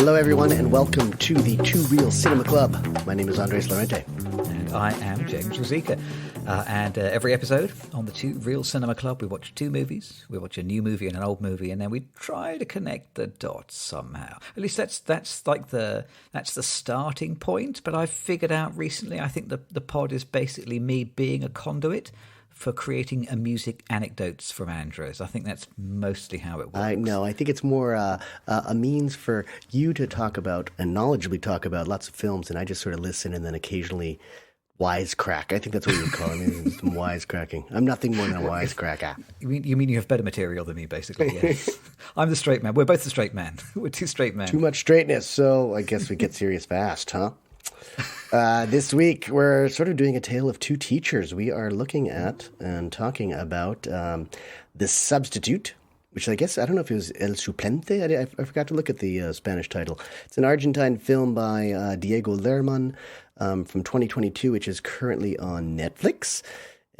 Hello, everyone, and welcome to the Two Real Cinema Club. My name is Andres Lorente. And I am James Rosica. And every episode on the Two Real Cinema Club, we watch two movies. We watch a new movie and an old movie, and then we try to connect the dots somehow. At least that's the starting point. But I've figured out recently, I think the pod is basically me being a conduit for creating music anecdotes from Andros. I think that's mostly how it works. I think it's more a means for you to talk about and knowledgeably talk about lots of films, and I just sort of listen and then occasionally wisecrack. I think that's what you would call it. Some wisecracking. I'm nothing more than a wisecracker. You mean you have better material than me, basically, yes. I'm the straight man. We're both the straight man. We're two straight men. Too much straightness, so I guess we get serious fast, huh? This week, we're sort of doing a tale of two teachers. We are looking at and talking about The Substitute, which I guess, I don't know if it was El Suplente. I forgot to look at the Spanish title. It's an Argentine film by Diego Lerman from 2022, which is currently on Netflix.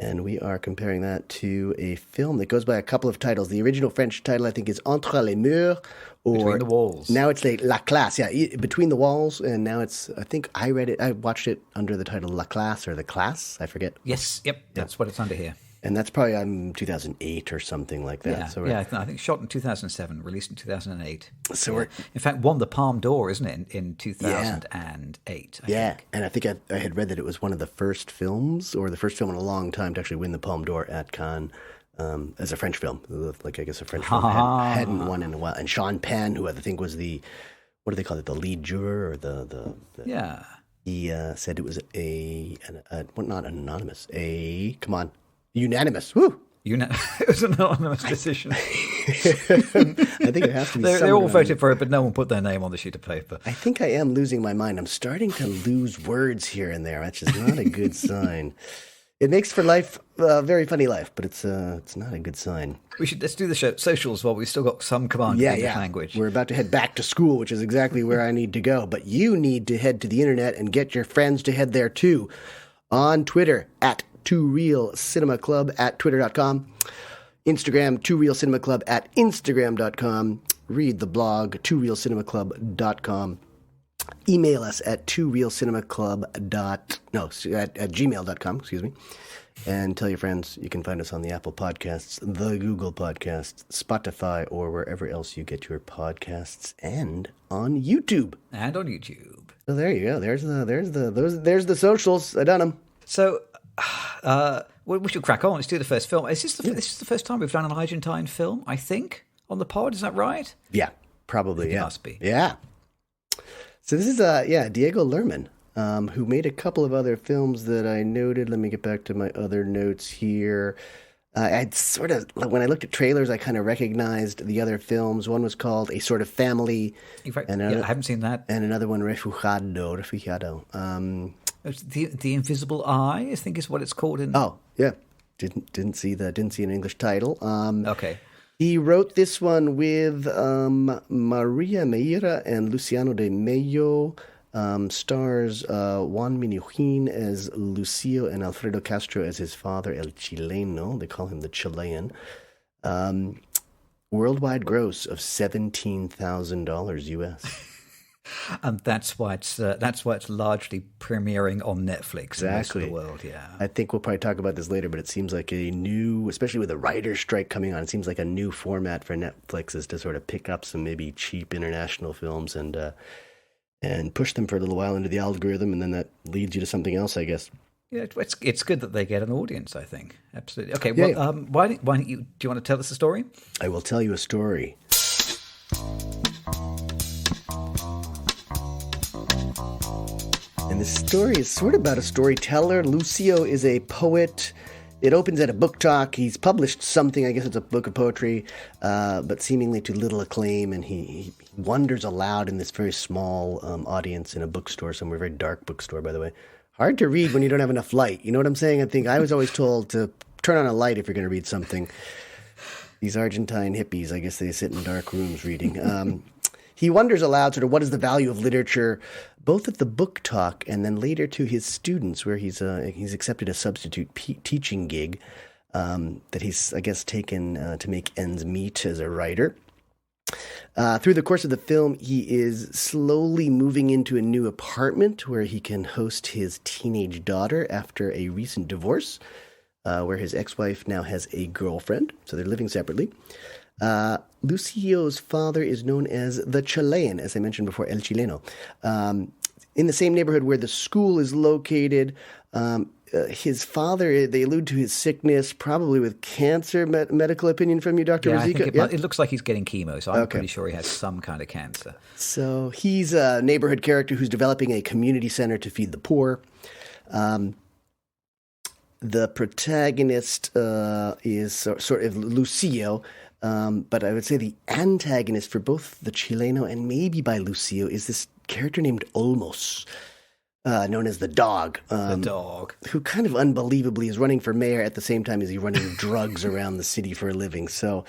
And we are comparing that to a film that goes by a couple of titles. The original French title, I think, is Entre les murs. Or Between the Walls. Now it's like La Classe. Yeah, Between the Walls. And now it's, I think I watched it under the title La Classe or The Class. I forget. Yes, yep. That's what it's under here. And that's probably 2008 or something like that. Yeah, so I think shot in 2007, released in 2008. So we're in fact won the Palme d'Or, isn't it, in 2008? I think. And I think I had read that it was one of the first films, or the first film in a long time to actually win the Palme d'Or at Cannes as a French film. Like I guess a French film hadn't won in a while. And Sean Penn, who I think was the, what do they call it, the lead juror or the yeah. He said it was not anonymous, unanimous. Woo! It was an anonymous decision. I think it has to be. They all voted for it, but no one put their name on the sheet of paper. I think I am losing my mind. I'm starting to lose words here and there, which is not a good sign. It makes for life a very funny life, but it's not a good sign. Let's do the socials while we've still got some command of English language. We're about to head back to school, which is exactly where I need to go. But you need to head to the internet and get your friends to head there too. On Twitter at Two Real Cinema Club at twitter.com. Instagram, Two Real Cinema Club at instagram.com. Read the blog, tworealcinemaclub.com. Email us at tworealcinemaclub at gmail.com, and tell your friends. You can find us on the Apple Podcasts, the Google Podcasts, Spotify, or wherever else you get your podcasts, and on YouTube. So there you go. There's the socials. I done them. So we should crack on. Let's do the first film. This is the first time we've done an Argentine film, I think, on the pod. Is that right? Yeah, probably. It must be. Yeah. So this is Diego Lerman, who made a couple of other films that I noted. Let me get back to my other notes here. I'd sort of, when I looked at trailers, I kind of recognized the other films. One was called A Sort of Family. In fact, I haven't seen that. And another one, Refugiado. The Invisible Eye, I think, is what it's called in. Oh, yeah. Didn't see an English title. Okay. He wrote this one with Maria Meira and Luciano de Mello. Stars Juan Minujín as Lucio and Alfredo Castro as his father, El Chileno. They call him the Chilean. Worldwide gross of $17,000 US. And that's why it's largely premiering on Netflix in most of the world. Yeah, I think we'll probably talk about this later, but it seems like a new, especially with the writer's strike coming on, it seems like a new format for Netflix is to sort of pick up some maybe cheap international films and push them for a little while into the algorithm, and then that leads you to something else, I guess. Yeah, it's good that they get an audience, I think. Absolutely. Okay, well, why don't you? Do you want to tell us a story? I will tell you a story. And the story is sort of about a storyteller. Lucio is a poet. It opens at a book talk. He's published something, I guess it's a book of poetry, but seemingly to little acclaim. And he wonders aloud in this very small audience in a bookstore somewhere, a very dark bookstore, by the way. Hard to read when you don't have enough light. You know what I'm saying? I think I was always told to turn on a light if you're going to read something. These Argentine hippies, I guess they sit in dark rooms reading. He wonders aloud sort of what is the value of literature, both at the book talk and then later to his students, where he's accepted a substitute teaching gig that he's, I guess, taken to make ends meet as a writer. Through the course of the film, he is slowly moving into a new apartment where he can host his teenage daughter after a recent divorce, where his ex-wife now has a girlfriend, so they're living separately. Lucio's father is known as the Chilean, as I mentioned before, El Chileno. In the same neighborhood where the school is located, his father, they allude to his sickness, probably with cancer. Medical opinion from you, Dr. Yeah, I Ruzicka? think it looks like he's getting chemo, so I'm pretty sure he has some kind of cancer. So he's a neighborhood character who's developing a community center to feed the poor. The protagonist is sort of Lucio, but I would say the antagonist for both the Chileno and maybe by Lucio is this character named Olmos, known as the dog. The dog. Who kind of unbelievably is running for mayor at the same time as he's running drugs around the city for a living. So,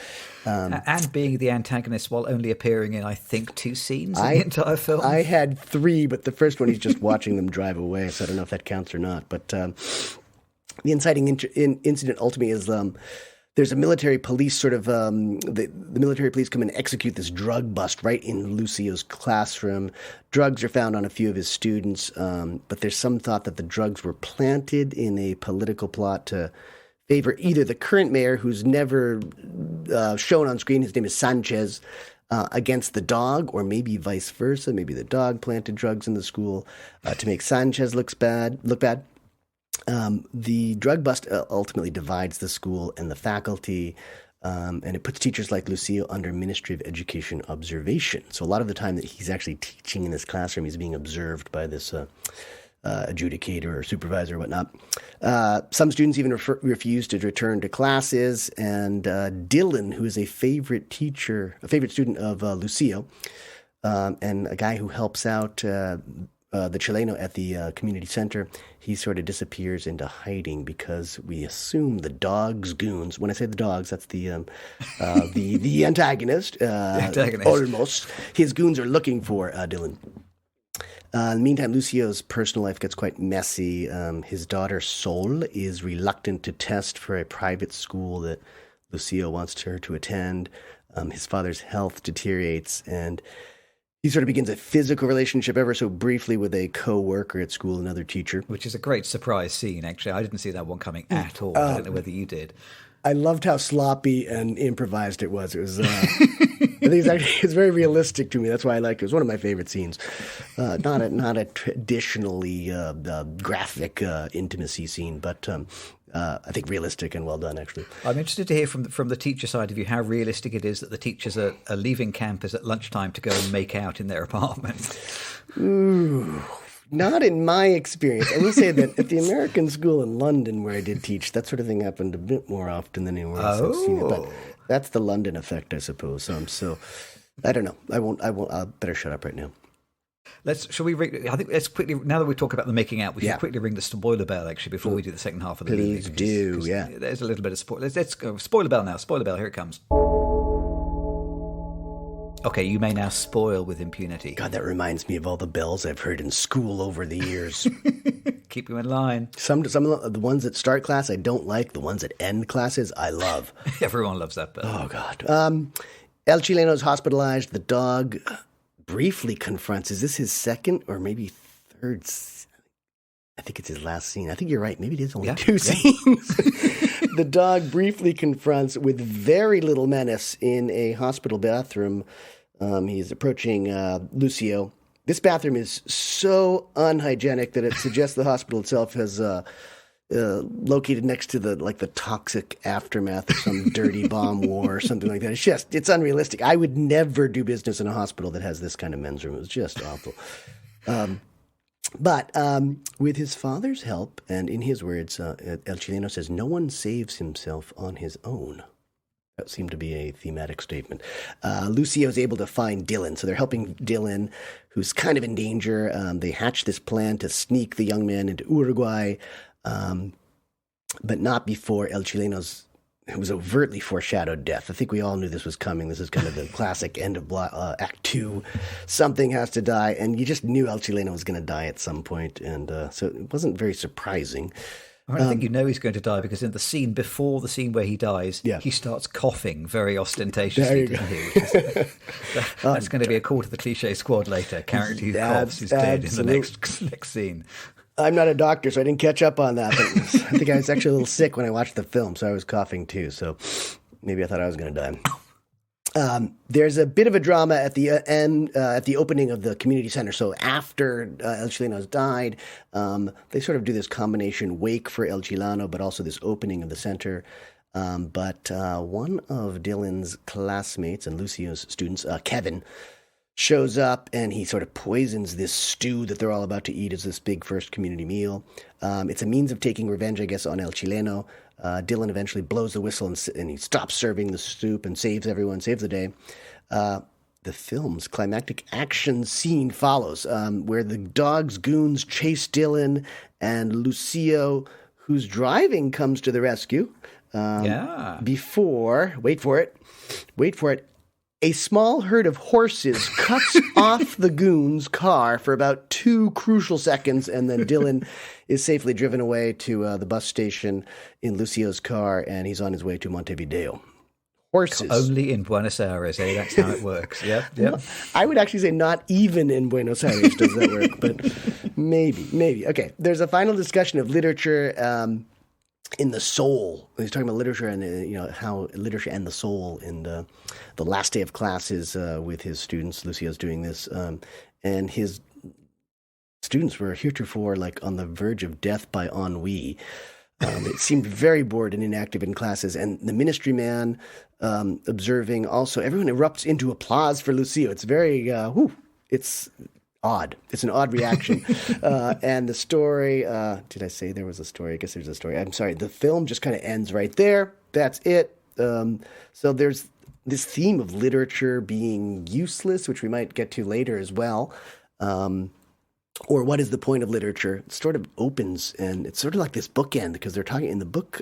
and being the antagonist while only appearing in, I think, 2 scenes in the entire film. I had 3, but the first one he's just watching them drive away, so I don't know if that counts or not. But the inciting incident ultimately is there's a military police sort of the military police come and execute this drug bust right in Lucio's classroom. Drugs are found on a few of his students, but there's some thought that the drugs were planted in a political plot to favor either the current mayor, who's never shown on screen, his name is Sanchez, against the dog, or maybe vice versa. Maybe the dog planted drugs in the school to make Sanchez look bad. The drug bust ultimately divides the school and the faculty, and it puts teachers like Lucio under Ministry of Education observation. So a lot of the time that he's actually teaching in this classroom, he's being observed by this adjudicator or supervisor or whatnot. Some students even refuse to return to classes, and Dylan, who is a favorite student of Lucio, and a guy who helps out the Chileno at the community center, he sort of disappears into hiding because we assume the dog's goons. When I say the dogs, that's the antagonist, almost. His goons are looking for Dylan. In the meantime, Lucio's personal life gets quite messy. His daughter Sol is reluctant to test for a private school that Lucio wants her to attend. His father's health deteriorates, and he sort of begins a physical relationship ever so briefly with a co-worker at school, another teacher. Which is a great surprise scene, actually. I didn't see that one coming at all. I don't know whether you did. I loved how sloppy and improvised it was. It was, I think it's very realistic to me. That's why I liked it. It was one of my favorite scenes. Not a traditionally graphic intimacy scene, but I think realistic and well done, actually. I'm interested to hear from the teacher side of you how realistic it is that the teachers are leaving campus at lunchtime to go and make out in their apartment. Ooh, not in my experience. I will say that at the American school in London where I did teach, that sort of thing happened a bit more often than anywhere else I've seen it. But that's the London effect, I suppose. So I don't know. I won't. I'll better shut up right now. Let's quickly, now that we talk about the making out, we should quickly ring the spoiler bell, actually, before we do the second half of the movie. Please do, yeah. There's a little bit of spoiler. Let's go. Spoiler bell now. Spoiler bell, here it comes. Okay, you may now spoil with impunity. God, that reminds me of all the bells I've heard in school over the years. Keep you in line. Some of the ones that start class I don't like. The ones that end classes I love. Everyone loves that bell. Oh, God. El Chileno is hospitalized. The dog briefly confronts. Is this his second or maybe third? I think it's his last scene. I think you're right. Maybe it is only 2 scenes. The dog briefly confronts with very little menace in a hospital bathroom. He's approaching Lucio. This bathroom is so unhygienic that it suggests the hospital itself has located next to the toxic aftermath of some dirty bomb war or something like that. It's unrealistic. I would never do business in a hospital that has this kind of men's room. It was just awful. But with his father's help, and in his words, El Chileno says, no one saves himself on his own. That seemed to be a thematic statement. Lucio is able to find Dylan, so they're helping Dylan, who's kind of in danger. They hatch this plan to sneak the young man into Uruguay, but not before El Chileno's, who was overtly foreshadowed death. I think we all knew this was coming. This is kind of the classic end of Act 2. Something has to die, and you just knew El Chileno was going to die at some point, and so it wasn't very surprising. I mean, I think you know he's going to die because in the scene before the scene where he dies, he starts coughing very ostentatiously, doesn't he? That's going to be a call to the cliche squad later. Character who coughs is dead in the next scene. I'm not a doctor, so I didn't catch up on that. But I think I was actually a little sick when I watched the film, so I was coughing too. So maybe I thought I was going to die. There's a bit of a drama at the end, at the opening of the community center. So after El Chileno's died, they sort of do this combination wake for El Chileno, but also this opening of the center. But one of Dylan's classmates and Lucio's students, Kevin, shows up and he sort of poisons this stew that they're all about to eat as this big first community meal. It's a means of taking revenge, I guess, on El Chileno. Dylan eventually blows the whistle and he stops serving the soup and saves everyone, saves the day. The film's climactic action scene follows, where the dog's goons chase Dylan and Lucio, who's driving, comes to the rescue. Before, wait for it, a small herd of horses cuts off the goon's car for about 2 crucial seconds, and then Dylan is safely driven away to the bus station in Lucio's car, and he's on his way to Montevideo. Horses. Only in Buenos Aires, eh? That's how it works. Yep. Well, I would actually say not even in Buenos Aires does that work, but maybe. Okay, there's a final discussion of literature in the soul. He's talking about literature and how literature and the soul in the last day of classes with his students. Lucio's doing this, and his students were heretofore like on the verge of death by ennui. They seemed very bored and inactive in classes, and the ministry man observing also. Everyone erupts into applause for Lucio. It's very it's odd. It's an odd reaction. And the story, did I say there was a story? I guess there's a story. I'm sorry. The film just kind of ends right there. That's it. So there's this theme of literature being useless, which we might get to later as well. Or what is the point of literature? It sort of opens, and it's sort of like this bookend, because they're talking in the book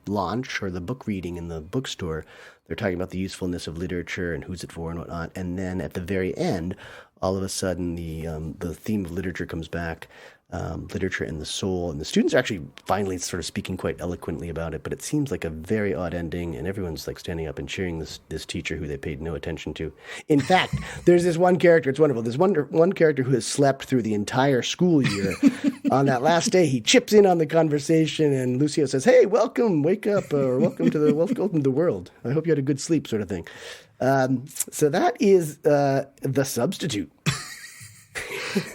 launch or the book reading in the bookstore, they're talking about the usefulness of literature and who's it for and whatnot. And then at the very end, all of a sudden the theme of literature comes back, literature and the soul. And the students are actually finally sort of speaking quite eloquently about it, but it seems like a very odd ending, and everyone's like standing up and cheering this teacher who they paid no attention to. In fact, there's this one character, it's wonderful, there's one character who has slept through the entire school year. On that last day, he chips in on the conversation, and Lucio says, "Hey, welcome, wake up, or welcome to the world. I hope you had a good sleep," sort of thing. So that is The Substitute.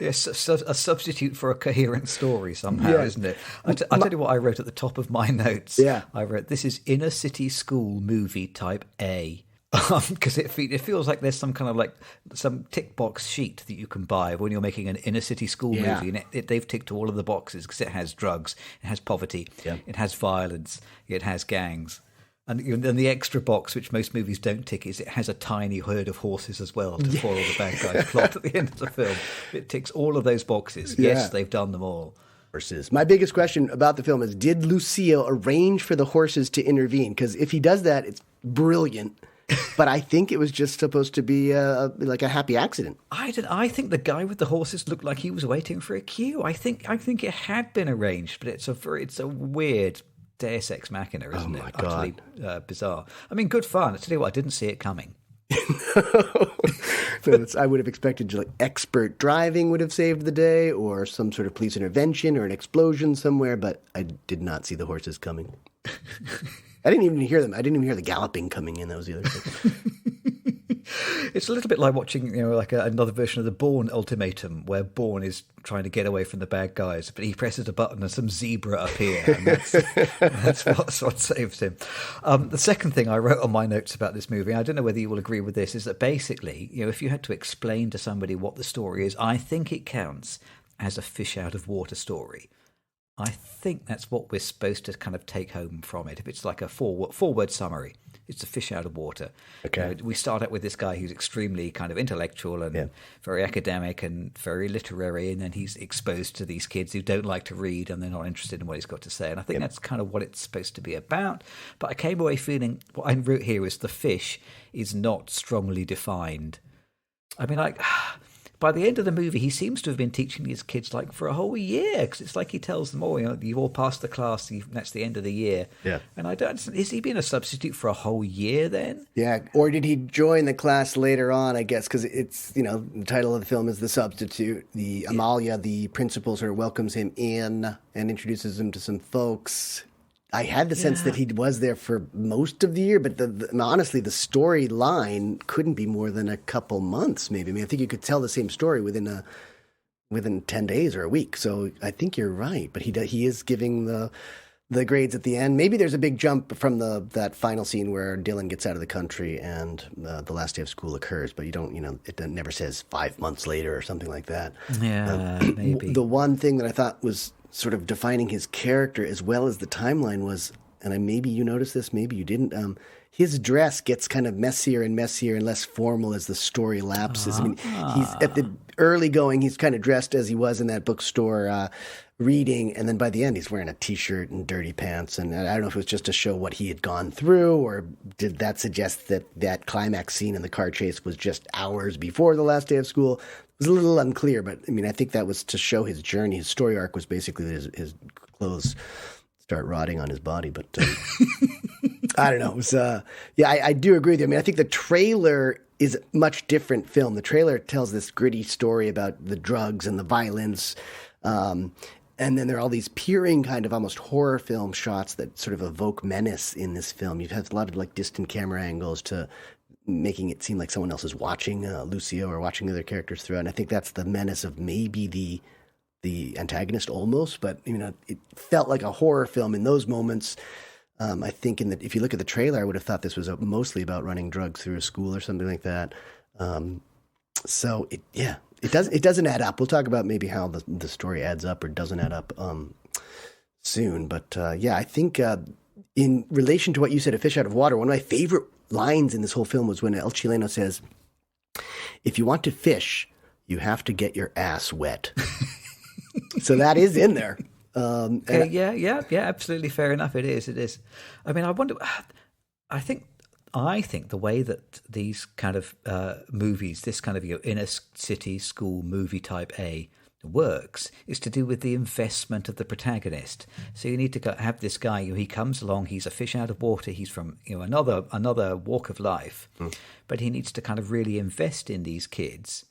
Yes, a substitute for a coherent story somehow, isn't it? I'll tell you what I wrote at the top of my notes. Yeah. I wrote, "This is inner city school movie type A." Because it feels like there's some kind of like some tick box sheet that you can buy when you're making an inner city school movie, and they've ticked all of the boxes because it has drugs, it has poverty, it has violence, it has gangs. And then the extra box, which most movies don't tick, is it has a tiny herd of horses as well to foil the bad guy's plot at the end of the film. It ticks all of those boxes. Yeah. Yes, they've done them all. Horses. My biggest question about the film is, did Lucio arrange for the horses to intervene? Because if he does that, it's brilliant. But I think it was just supposed to be like a happy accident. I think the guy with the horses looked like he was waiting for a cue. I think it had been arranged, but it's a weird Deus Ex Machina, isn't it? Oh, my God. Utterly bizarre. I mean, good fun. I tell you what, I didn't see it coming. So I would have expected like expert driving would have saved the day, or some sort of police intervention or an explosion somewhere, but I did not see the horses coming. I didn't even hear them. I didn't even hear the galloping coming in. That was the other thing. It's a little bit like watching, like another version of the Bourne Ultimatum, where Bourne is trying to get away from the bad guys, but he presses a button and some zebra appear, and that's what saves him. The second thing I wrote on my notes about this movie, I don't know whether you will agree with this, is that basically, if you had to explain to somebody what the story is, I think it counts as a fish out of water story. I think that's what we're supposed to kind of take home from it. If it's like a four-word summary, it's a fish out of water. Okay. We start out with this guy who's extremely kind of intellectual and very academic and very literary, and then he's exposed to these kids who don't like to read and they're not interested in what he's got to say. And I think that's kind of what it's supposed to be about. But I came away feeling what I wrote here is the fish is not strongly defined. I mean, by the end of the movie, he seems to have been teaching these kids like for a whole year, because it's like he tells them all, you've all passed the class, that's the end of the year. Yeah. And is he being a substitute for a whole year then? Yeah, or did he join the class later on, I guess, because it's, the title of the film is The Substitute. Amalia, the principal, sort of welcomes him in and introduces him to some folks. I had the sense that he was there for most of the year, but honestly, the storyline couldn't be more than a couple months, maybe. I mean, I think you could tell the same story within 10 days or a week. So I think you're right, but he is giving the grades at the end. Maybe there's a big jump from that final scene where Dylan gets out of the country and the last day of school occurs, but it never says 5 months later or something like that. Yeah, maybe. The one thing that I thought was sort of defining his character as well as the timeline was, and maybe you noticed this, maybe you didn't, his dress gets kind of messier and messier and less formal as the story lapses. I mean, he's at the early going, he's kind of dressed as he was in that bookstore reading, and then by the end he's wearing a t-shirt and dirty pants, and I don't know if it was just to show what he had gone through, or did that suggest that climax scene in the car chase was just hours before the last day of school? It was a little unclear, but I mean, I think that was to show his journey. His story arc was basically that his clothes start rotting on his body, but I don't know. It was, I do agree with you. I mean, I think the trailer is a much different film. The trailer tells this gritty story about the drugs and the violence, and then there are all these peering kind of almost horror film shots that sort of evoke menace in this film. You've had a lot of like distant camera angles to making it seem like someone else is watching Lucio or watching the other characters throughout. And I think that's the menace of maybe the antagonist almost, but it felt like a horror film in those moments. I think if you look at the trailer, I would have thought this was mostly about running drugs through a school or something like that. So it doesn't add up. We'll talk about maybe how the story adds up or doesn't add up soon. But I think in relation to what you said, A Fish Out of Water, one of my favorite lines in this whole film was when El Chileno says, "If you want to fish, you have to get your ass wet." So that is in there. Yeah, absolutely fair enough. It is. I mean, I wonder. I think the way that these kind of movies, this kind of inner city school movie type A, works is to do with the investment of the protagonist. So you need to have this guy. He comes along. He's a fish out of water. He's from another walk of life, but he needs to kind of really invest in these kids,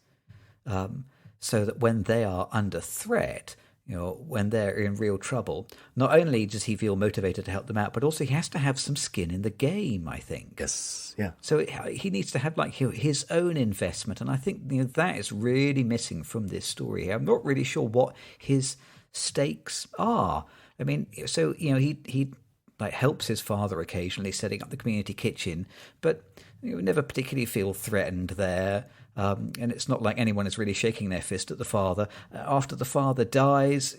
so that when they are under threat, when they're in real trouble, not only does he feel motivated to help them out, but also he has to have some skin in the game, I think. Yes, yeah. So he needs to have like his own investment, and I think that is really missing from this story. I'm not really sure what his stakes are. I mean, so he like helps his father occasionally setting up the community kitchen, but never particularly feel threatened there. And it's not like anyone is really shaking their fist at the father. After the father dies,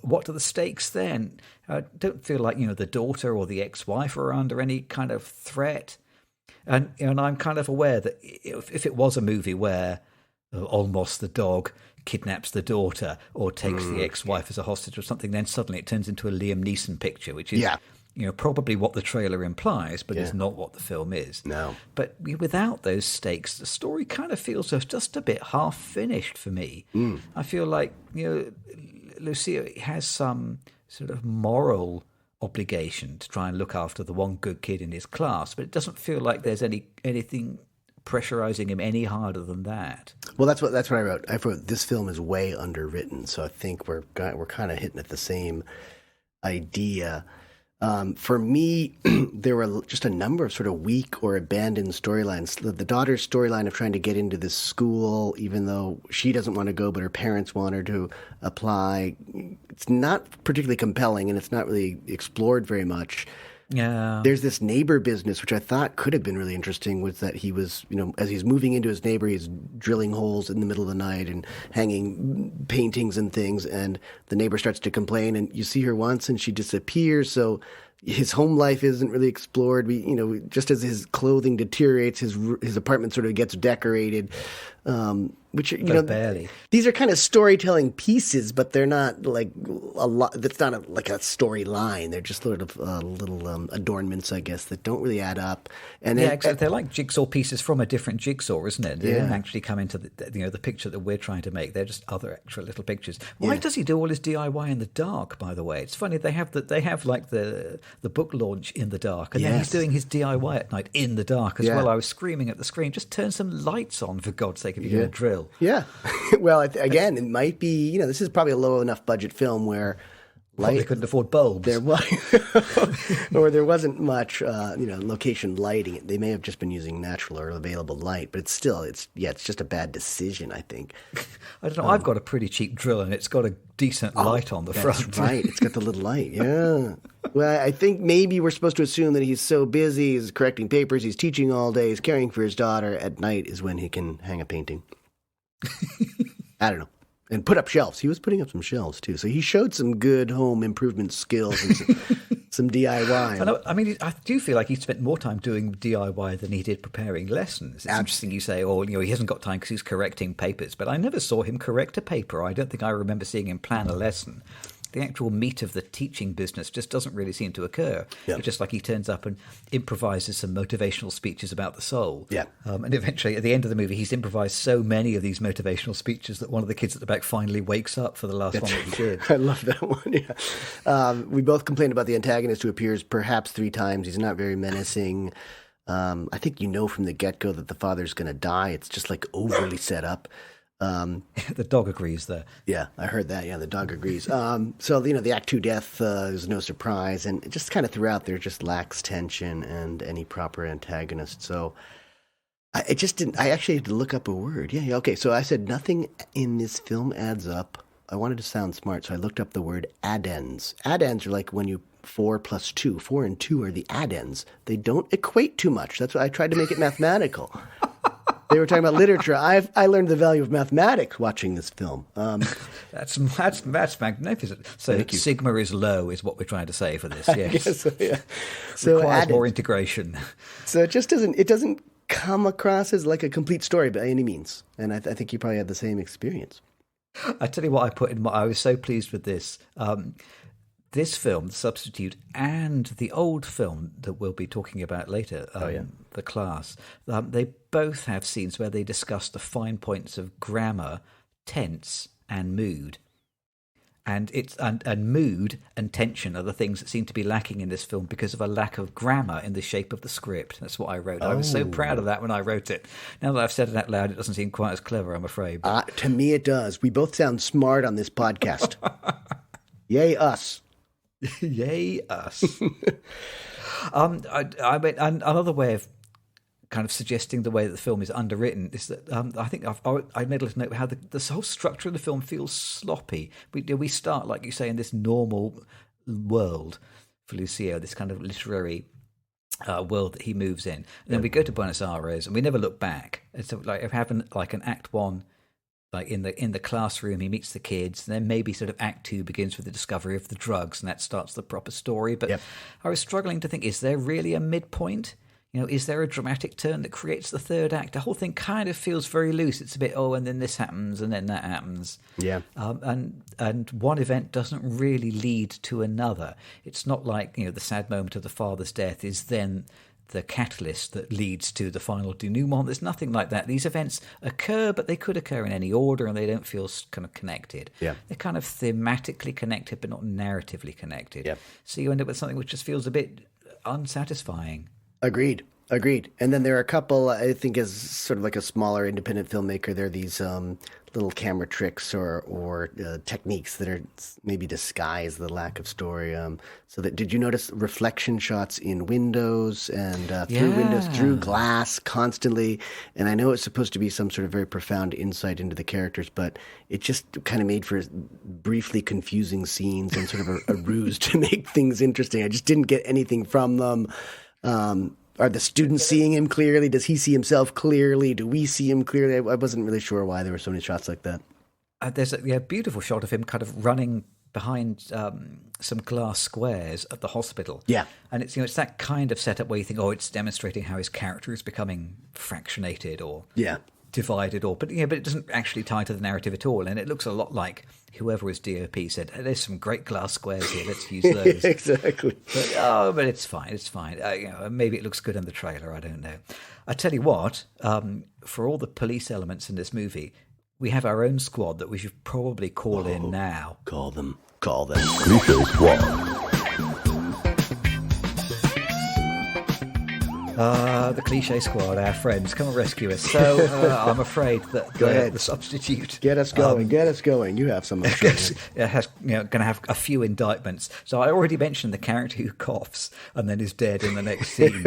what are the stakes then? I don't feel like the daughter or the ex-wife are under any kind of threat. And I'm kind of aware that if it was a movie where Olmos the dog kidnaps the daughter or takes the ex-wife as a hostage or something, then suddenly it turns into a Liam Neeson picture, which is probably what the trailer implies, but is not what the film is. No. But without those stakes, the story kind of feels just a bit half-finished for me. I feel like, Lucia has some sort of moral obligation to try and look after the one good kid in his class, but it doesn't feel like there's anything pressurizing him any harder than that. Well, that's what I wrote. I wrote, this film is way underwritten, so I think we're kind of hitting at the same idea. For me, there were just a number of sort of weak or abandoned storylines. The daughter's storyline of trying to get into this school, even though she doesn't want to go, but her parents want her to apply. It's not particularly compelling, and it's not really explored very much. Yeah. There's this neighbor business, which I thought could have been really interesting, was that he was, as he's moving into his neighbor, he's drilling holes in the middle of the night and hanging paintings and things. And the neighbor starts to complain, and you see her once and she disappears. So his home life isn't really explored. Just as his clothing deteriorates, his apartment sort of gets decorated. which But barely. these are kind of storytelling pieces, but they're not like a lot. That's not like a storyline. They're just sort of little adornments, I guess, that don't really add up. And Exactly. They're like jigsaw pieces from a different jigsaw, isn't it? They don't actually come into the picture that we're trying to make. They're just other extra little pictures. Why does he do all his DIY in the dark? By the way, it's funny they have like the book launch in the dark, and then he's doing his DIY at night in the dark as well. I was screaming at the screen, just turn some lights on for God's sake if you're going to drill. Yeah. Well, again, it might be, this is probably a low enough budget film where Probably couldn't afford bulbs. Or there wasn't much, location lighting. They may have just been using natural or available light, but it's just a bad decision, I think. I don't know. I've got a pretty cheap drill, and it's got a decent light on the front. That's right. It's got the little light. Yeah. Well, I think maybe we're supposed to assume that he's so busy, he's correcting papers, he's teaching all day, he's caring for his daughter. At night is when he can hang a painting. I don't know. And put up shelves. He was putting up some shelves, too. So he showed some good home improvement skills and some DIY. I do feel like he spent more time doing DIY than he did preparing lessons. It's interesting you say, he hasn't got time because he's correcting papers. But I never saw him correct a paper. I don't think I remember seeing him plan a lesson. The actual meat of the teaching business just doesn't really seem to occur. Yeah. It's just like he turns up and improvises some motivational speeches about the soul. Yeah. And eventually, at the end of the movie, he's improvised so many of these motivational speeches that one of the kids at the back finally wakes up for the last one that he did. I love that one, yeah. We both complained about the antagonist who appears perhaps 3 times. He's not very menacing. I think from the get-go that the father's going to die. It's just like overly set up. The dog agrees there. Yeah, I heard that. Yeah, the dog agrees. So, the Act 2 death is no surprise. And just kind of throughout there just lacks tension and any proper antagonist. So I actually had to look up a word. Yeah, okay. So I said nothing in this film adds up. I wanted to sound smart, so I looked up the word addends. Addends are like when you 4 plus 2. 4 and 2 are the addends. They don't equate too much. That's why I tried to make it mathematical. They were talking about literature. I learned the value of mathematics watching this film. That's magnificent. So sigma is low, is what we're trying to say for this. Yes. Guess so, yeah. So requires more integration. So it just doesn't come across as like a complete story by any means. And I think you probably had the same experience. I tell you what, I was so pleased with this. This film, The Substitute, and the old film that we'll be talking about later, The Classe, they both have scenes where they discuss the fine points of grammar, tense, and mood. And mood and tension are the things that seem to be lacking in this film because of a lack of grammar in the shape of the script. That's what I wrote. I was so proud of that when I wrote it. Now that I've said it out loud, it doesn't seem quite as clever, I'm afraid. To me, it does. We both sound smart on this podcast. Yay, us. Yay, us. Another way of kind of suggesting the way that the film is underwritten is that I think I made a little note how the whole structure of the film feels sloppy. We start, like you say, in this normal world for Lucio, this kind of literary world that he moves in. And then we go to Buenos Aires and we never look back. It's like having like an Act 1, like in the classroom, he meets the kids, and then maybe sort of Act 2 begins with the discovery of the drugs, and that starts the proper story. But I was struggling to think, is there really a midpoint? Is there a dramatic turn that creates the third act? The whole thing kind of feels very loose. It's a bit, and then this happens, and then that happens. Yeah. And one event doesn't really lead to another. It's not like, the sad moment of the father's death is then the catalyst that leads to the final denouement. There's nothing like that. These events occur, but they could occur in any order, and they don't feel kind of connected. Yeah. They're kind of thematically connected, but not narratively connected. Yeah. So you end up with something which just feels a bit unsatisfying. Agreed. And then there are a couple, I think, as sort of like a smaller independent filmmaker, there are these little camera tricks or techniques that are maybe disguise the lack of story. Did you notice reflection shots in windows and through windows, through glass constantly? And I know it's supposed to be some sort of very profound insight into the characters, but it just kind of made for briefly confusing scenes and sort of a ruse to make things interesting. I just didn't get anything from them. Are the students seeing him clearly? Does he see himself clearly? Do we see him clearly? I wasn't really sure why there were so many shots like that. There's a beautiful shot of him kind of running behind some glass squares at the hospital. Yeah. And it's that kind of setup where you think, it's demonstrating how his character is becoming fractionated or divided or but it doesn't actually tie to the narrative at all, and it looks a lot like whoever was DOP said, hey, there's some great glass squares here, let's use those. Exactly. But it's fine, maybe it looks good in the trailer, I don't know. I tell you what, for all the police elements in this movie, we have our own squad that we should probably call in now. Call them. Cliche Squad. The Cliche Squad, our friends, come and rescue us. So I'm afraid that the substitute... Get us going, You have some. going to have a few indictments. So I already mentioned the character who coughs and then is dead in the next scene.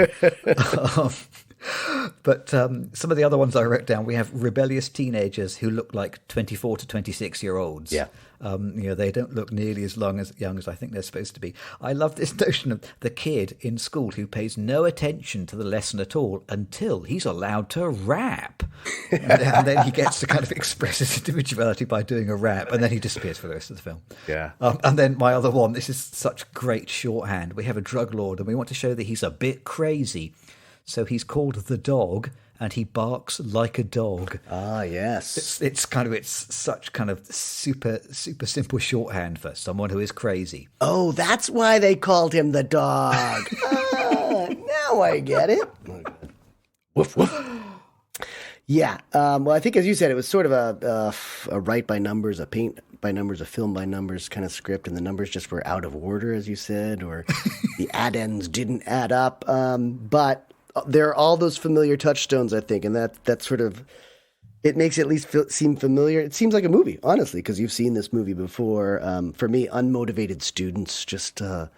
But some of the other ones I wrote down, we have rebellious teenagers who look like 24 to 26-year-olds. Yeah. They don't look nearly as young as I think they're supposed to be. I love this notion of the kid in school who pays no attention to the lesson at all until he's allowed to rap. And then he gets to kind of express his individuality by doing a rap, and then he disappears for the rest of the film. Yeah. And then my other one, this is such great shorthand. We have a drug lord, and we want to show that he's a bit crazy. So he's called the Dog, and he barks like a dog. Ah, yes. It's such kind of super simple shorthand for someone who is crazy. Oh, that's why they called him the Dog. Now I get it. Woof woof. Yeah. Well, I think as you said, it was sort of a write by numbers, a paint by numbers, a film by numbers kind of script, and the numbers just were out of order, as you said, or the add-ends didn't add up. But there are all those familiar touchstones, I think, and that sort of, it makes it at least seem familiar. It seems like a movie, honestly, because you've seen this movie before. For me, unmotivated students, students are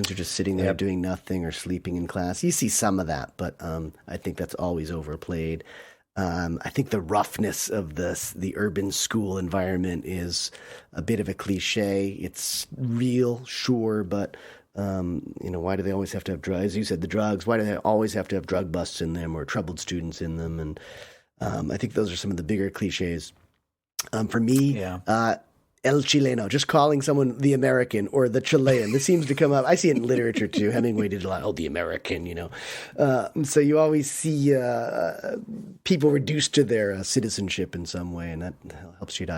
just sitting there doing nothing or sleeping in class. You see some of that, but I think that's always overplayed. I think the roughness of the urban school environment is a bit of a cliche. It's real, sure, but why do they always have to have drugs? As you said, the drugs. Why do they always have to have drug busts in them or troubled students in them? And I think those are some of the bigger cliches. For me, El Chileno, just calling someone the American or the Chilean. This seems to come up. I see it in literature too. Hemingway did a lot. Oh, the American, So you always see people reduced to their citizenship in some way, and that helps you to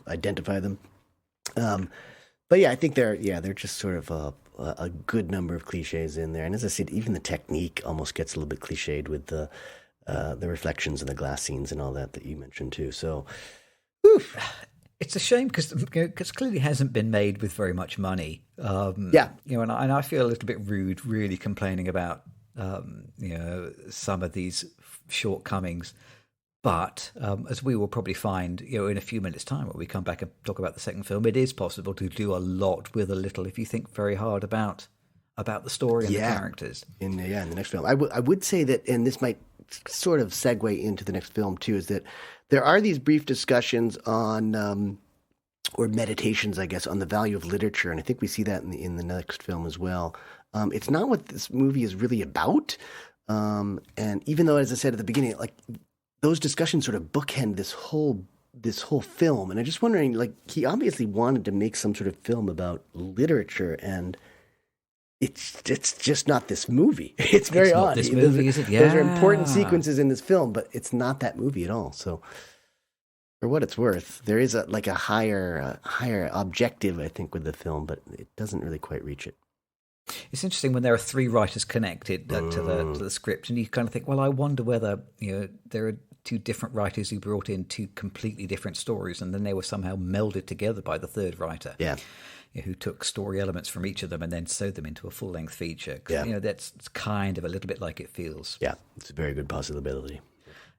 identify them. But yeah, I think they're just sort of a good number of cliches in there. And as I said, even the technique almost gets a little bit cliched with the reflections and the glass scenes and all that you mentioned too. So, oof. It's a shame because clearly hasn't been made with very much money. And I feel a little bit rude really complaining about some of these shortcomings. But as we will probably find, in a few minutes' time when we come back and talk about the second film, it is possible to do a lot with a little if you think very hard about the story and the characters. In the next film, I would say that, and this might sort of segue into the next film too, is that there are these brief discussions on, or meditations, I guess, on the value of literature, and I think we see that in the next film as well. It's not what this movie is really about, and even though, as I said at the beginning, like, those discussions sort of bookend this whole film, and I'm just wondering, like, he obviously wanted to make some sort of film about literature, and it's just not this movie. It's very odd. This movie, is it? Yeah. Those are important sequences in this film, but it's not that movie at all. So, for what it's worth, there is a higher objective, I think, with the film, but it doesn't really quite reach it. It's interesting when there are three writers connected to the script, and you kind of think, well, I wonder whether there are two different writers who brought in two completely different stories, and then they were somehow melded together by the third writer. Yeah. Who took story elements from each of them and then sewed them into a full-length feature. Yeah. That's kind of a little bit like it feels. Yeah, it's a very good possibility.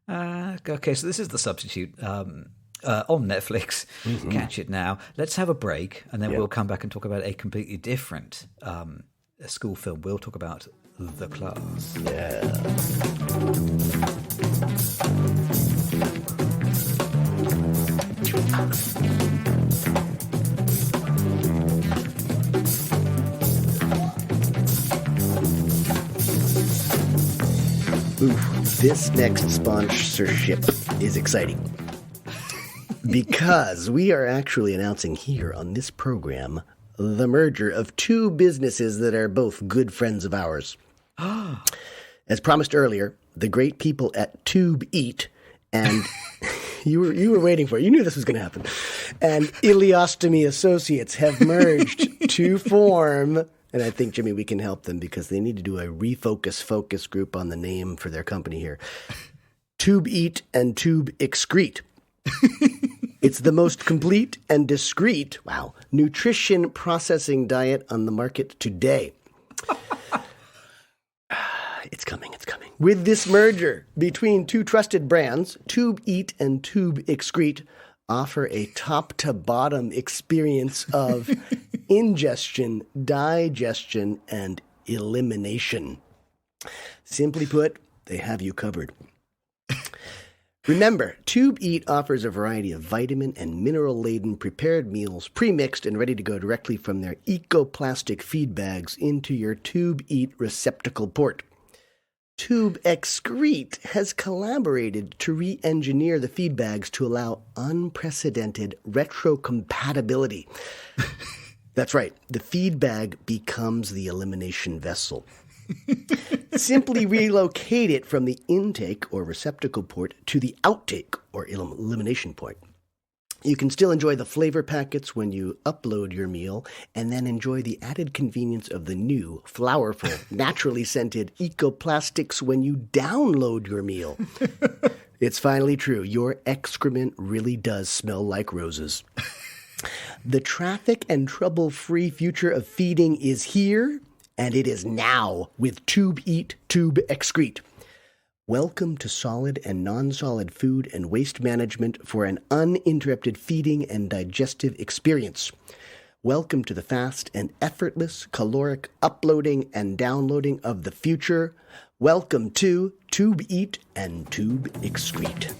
Okay, so this is The Substitute on Netflix. Mm-hmm. Catch it now. Let's have a break, and then we'll come back and talk about a completely different school film. We'll talk about The Classe. Yeah. This next sponsorship is exciting because we are actually announcing here on this program the merger of two businesses that are both good friends of ours. As promised earlier, the great people at Tube Eat and you were waiting for it. You knew this was going to happen. And Ileostomy Associates have merged to form, and I think, Jimmy, we can help them because they need to do a focus group on the name for their company here. Tube Eat and Tube Excrete. It's the most complete and discreet, nutrition processing diet on the market today. It's coming. With this merger between two trusted brands, Tube Eat and Tube Excrete offer a top-to-bottom experience of ingestion, digestion, and elimination. Simply put, they have you covered. Remember, Tube Eat offers a variety of vitamin and mineral-laden prepared meals, pre-mixed and ready to go directly from their eco-plastic feed bags into your Tube Eat receptacle port. Tube Excrete has collaborated to re-engineer the feed bags to allow unprecedented retrocompatibility. That's right, the feed bag becomes the elimination vessel. Simply relocate it from the intake or receptacle port to the outtake or elimination point. You can still enjoy the flavor packets when you upload your meal and then enjoy the added convenience of the new, flourful, naturally scented eco-plastics when you download your meal. It's finally true. Your excrement really does smell like roses. The traffic and trouble-free future of feeding is here, and it is now with Tube Eat, Tube Excrete. Welcome to solid and non-solid food and waste management for an uninterrupted feeding and digestive experience. Welcome to the fast and effortless caloric uploading and downloading of the future. Welcome to Tube Eat and Tube Excrete.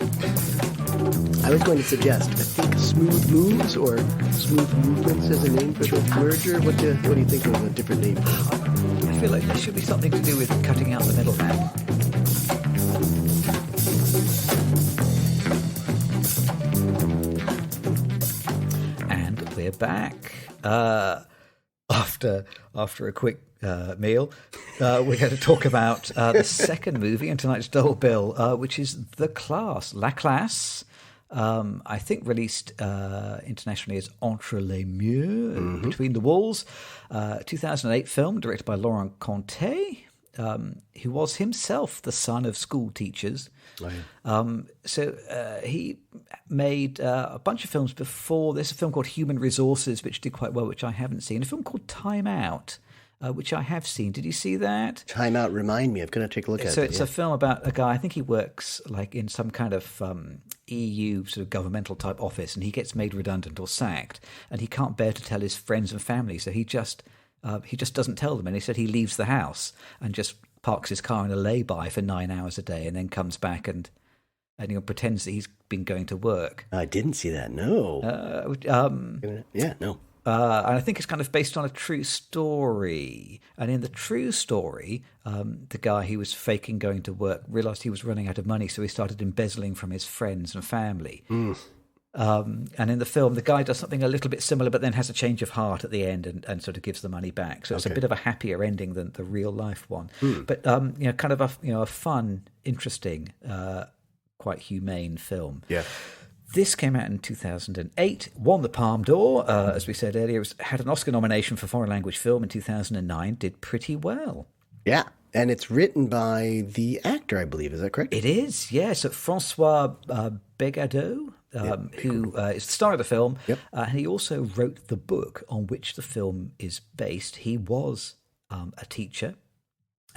I was going to suggest, I think, Smooth Moves or Smooth Movements as a name for the merger. What do you think of a different name? I feel like there should be something to do with cutting out the middleman. And we're back. After a quick meal, we're going to talk about the second movie in tonight's double bill, which is The Classe, La Classe. I think released internationally as Entre les Murs, Between the Walls. 2008 film directed by Laurent Conté, who was himself the son of school teachers. Oh, yeah. So he made a bunch of films before. There's a film called Human Resources, which did quite well, which I haven't seen. A film called Time Out, which I have seen. Did you see that? Time Out, remind me. I'm going to take a look at it. So it's a film about a guy, I think he works like in some kind of EU sort of governmental type office, and he gets made redundant or sacked, and he can't bear to tell his friends and family, so he just doesn't tell them. And he said he leaves the house and just parks his car in a lay-by for 9 hours a day and then comes back and pretends that he's been going to work. I didn't see that, no. No. And I think it's kind of based on a true story. And in the true story, the guy who was faking going to work realized he was running out of money, so he started embezzling from his friends and family. And in the film, the guy does something a little bit similar, but then has a change of heart at the end and sort of gives the money back. So it's a bit of a happier ending than the real life one. But kind of a fun, interesting, quite humane film. Yeah. This came out in 2008, won the Palme d'Or, as we said earlier. Had an Oscar nomination for foreign language film in 2009, did pretty well. Yeah, and it's written by the actor, I believe. Is that correct? It is, yes. So Francois Begado, who is the star of the film. Yep. And he also wrote the book on which the film is based. He was a teacher.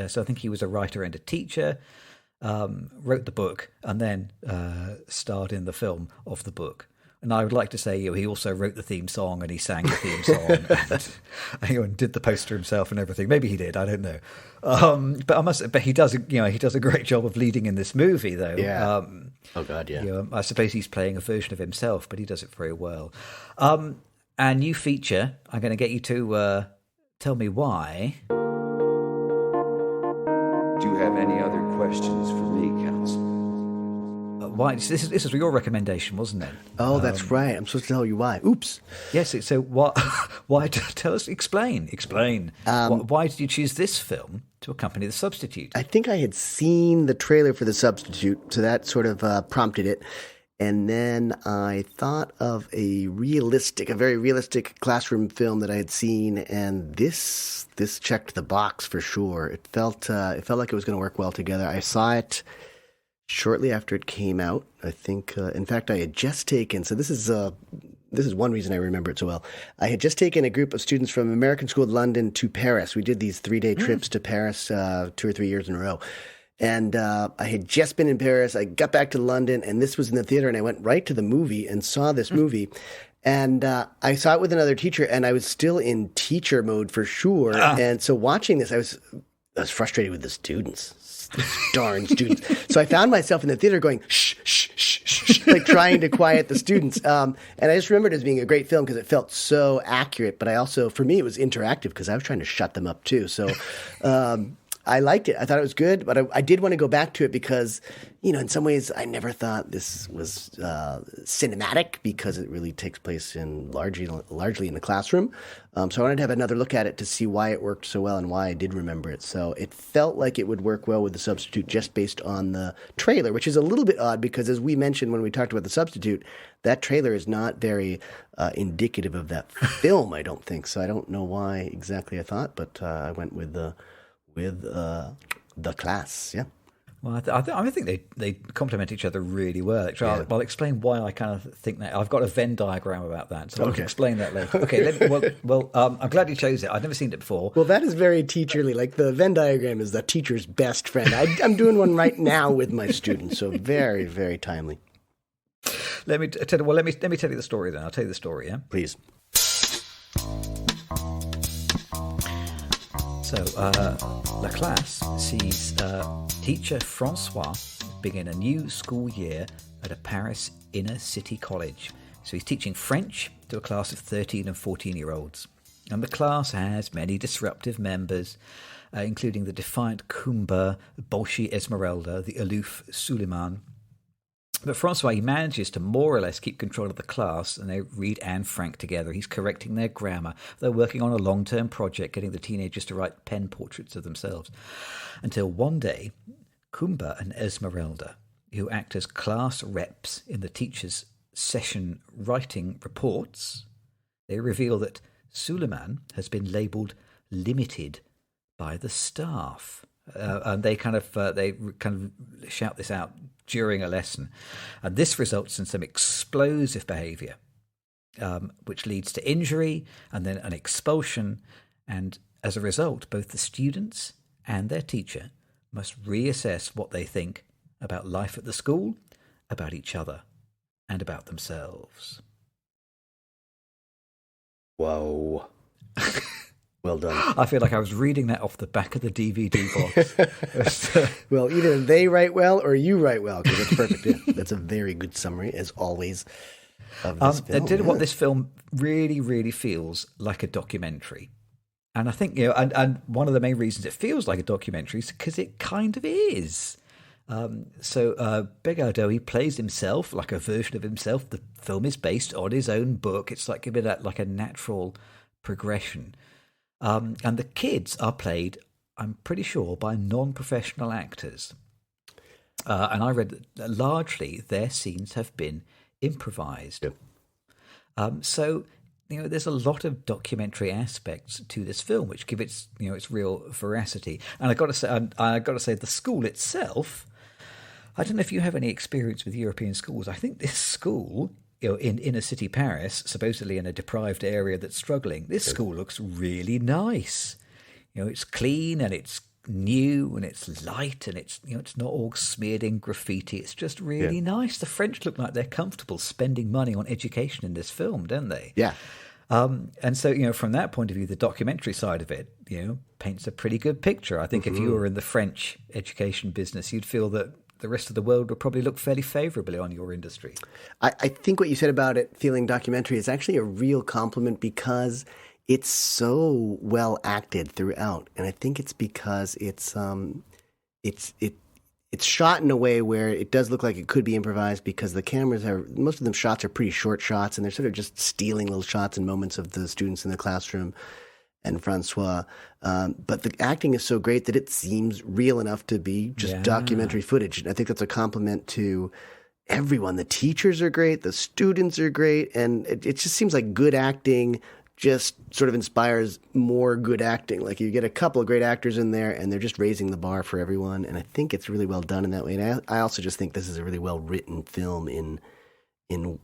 So I think he was a writer and a teacher. Wrote the book and then starred in the film of the book. And I would like to say he also wrote the theme song and he sang the theme song and did the poster himself and everything. Maybe he did, I don't know. But he does a great job of leading in this movie, though. Yeah. Oh God, yeah. I suppose he's playing a version of himself, but he does it very well. Our new feature, I'm going to get you to tell me why. Do you have any other questions for me, Counsel? why this is your recommendation, wasn't it? Oh, that's right. I'm supposed to tell you why. Oops. Yes. So what? Why? Tell us. Explain. Why did you choose this film to accompany The Substitute? I think I had seen the trailer for The Substitute, so that sort of prompted it. And then I thought of a very realistic classroom film that I had seen, and this checked the box for sure. It felt like it was going to work well together. I saw it shortly after it came out. I think, in fact, I had just taken. So this is one reason I remember it so well. I had just taken a group of students from American School of London to Paris. We did these 3-day trips to Paris 2 or 3 years in a row. And I had just been in Paris. I got back to London, and this was in the theater, and I went right to the movie and saw this movie. And I saw it with another teacher, and I was still in teacher mode for sure. And so watching this, I was frustrated with the students, these darn students. So I found myself in the theater going, shh, shh, shh, shh, shh, like trying to quiet the students. And I just remembered it as being a great film because it felt so accurate. But I also, for me, it was interactive because I was trying to shut them up too. So I liked it. I thought it was good, but I did want to go back to it because, in some ways, I never thought this was cinematic because it really takes place largely in the classroom. So I wanted to have another look at it to see why it worked so well and why I did remember it. So it felt like it would work well with The Substitute just based on the trailer, which is a little bit odd because, as we mentioned when we talked about The Substitute, that trailer is not very indicative of that film, I don't think. So I don't know why exactly I thought, but I went with the Classe, yeah. Well, I think they complement each other really well. Actually, I'll explain why I kind of think that. I've got a Venn diagram about that, so I'll explain that later. Okay, I'm glad you chose it. I've never seen it before. Well, that is very teacherly. Like the Venn diagram is the teacher's best friend. I'm doing one right now with my students, so very, very timely. Let me tell you the story then. I'll tell you the story, yeah? Please. So, La Classe sees teacher Francois begin a new school year at a Paris inner city college. So he's teaching French to a class of 13 and 14-year-olds. And the class has many disruptive members, including the defiant Kumba, Bolshi Esmeralda, the aloof Suleiman. But Francois, he manages to more or less keep control of the class, and they read Anne Frank together. He's correcting their grammar. They're working on a long-term project, getting the teenagers to write pen portraits of themselves. Until one day, Kumba and Esmeralda, who act as class reps in the teacher's session writing reports, they reveal that Suleiman has been labelled limited by the staff. And they kind of shout this out during a lesson. And this results in some explosive behaviour, which leads to injury and then an expulsion. And as a result, both the students and their teacher must reassess what they think about life at the school, about each other, and about themselves. Whoa. Well done. I feel like I was reading that off the back of the DVD box. Well, either they write well or you write well, because that's perfect. Yeah, that's a very good summary, as always, of this film. What this film really, really feels like a documentary. And I think, and one of the main reasons it feels like a documentary is because it kind of is. So Begaudeau, he plays himself, like a version of himself. The film is based on his own book. It's like giving it like a natural progression. And the kids are played, I'm pretty sure, by non-professional actors. And I read that largely their scenes have been improvised. Yep. So, there's a lot of documentary aspects to this film which give it, its real veracity. And I got to say, the school itself, I don't know if you have any experience with European schools. I think this school, in inner city Paris, supposedly in a deprived area that's struggling, this school looks really nice. It's clean and it's new and it's light and it's not all smeared in graffiti. It's just really nice. The French look like they're comfortable spending money on education in this film, don't they? Yeah. And so, from that point of view, the documentary side of it, paints a pretty good picture. I think if you were in the French education business, you'd feel that the rest of the world would probably look fairly favourably on your industry. I think what you said about it feeling documentary is actually a real compliment because it's so well acted throughout, and I think it's because it it's shot in a way where it does look like it could be improvised because the cameras most of them shots are pretty short shots, and they're sort of just stealing little shots and moments of the students in the classroom and Francois. But the acting is so great that it seems real enough to be just documentary footage. And I think that's a compliment to everyone. The teachers are great. The students are great. And it just seems like good acting just sort of inspires more good acting. Like you get a couple of great actors in there and they're just raising the bar for everyone. And I think it's really well done in that way. And I also just think this is a really well written film in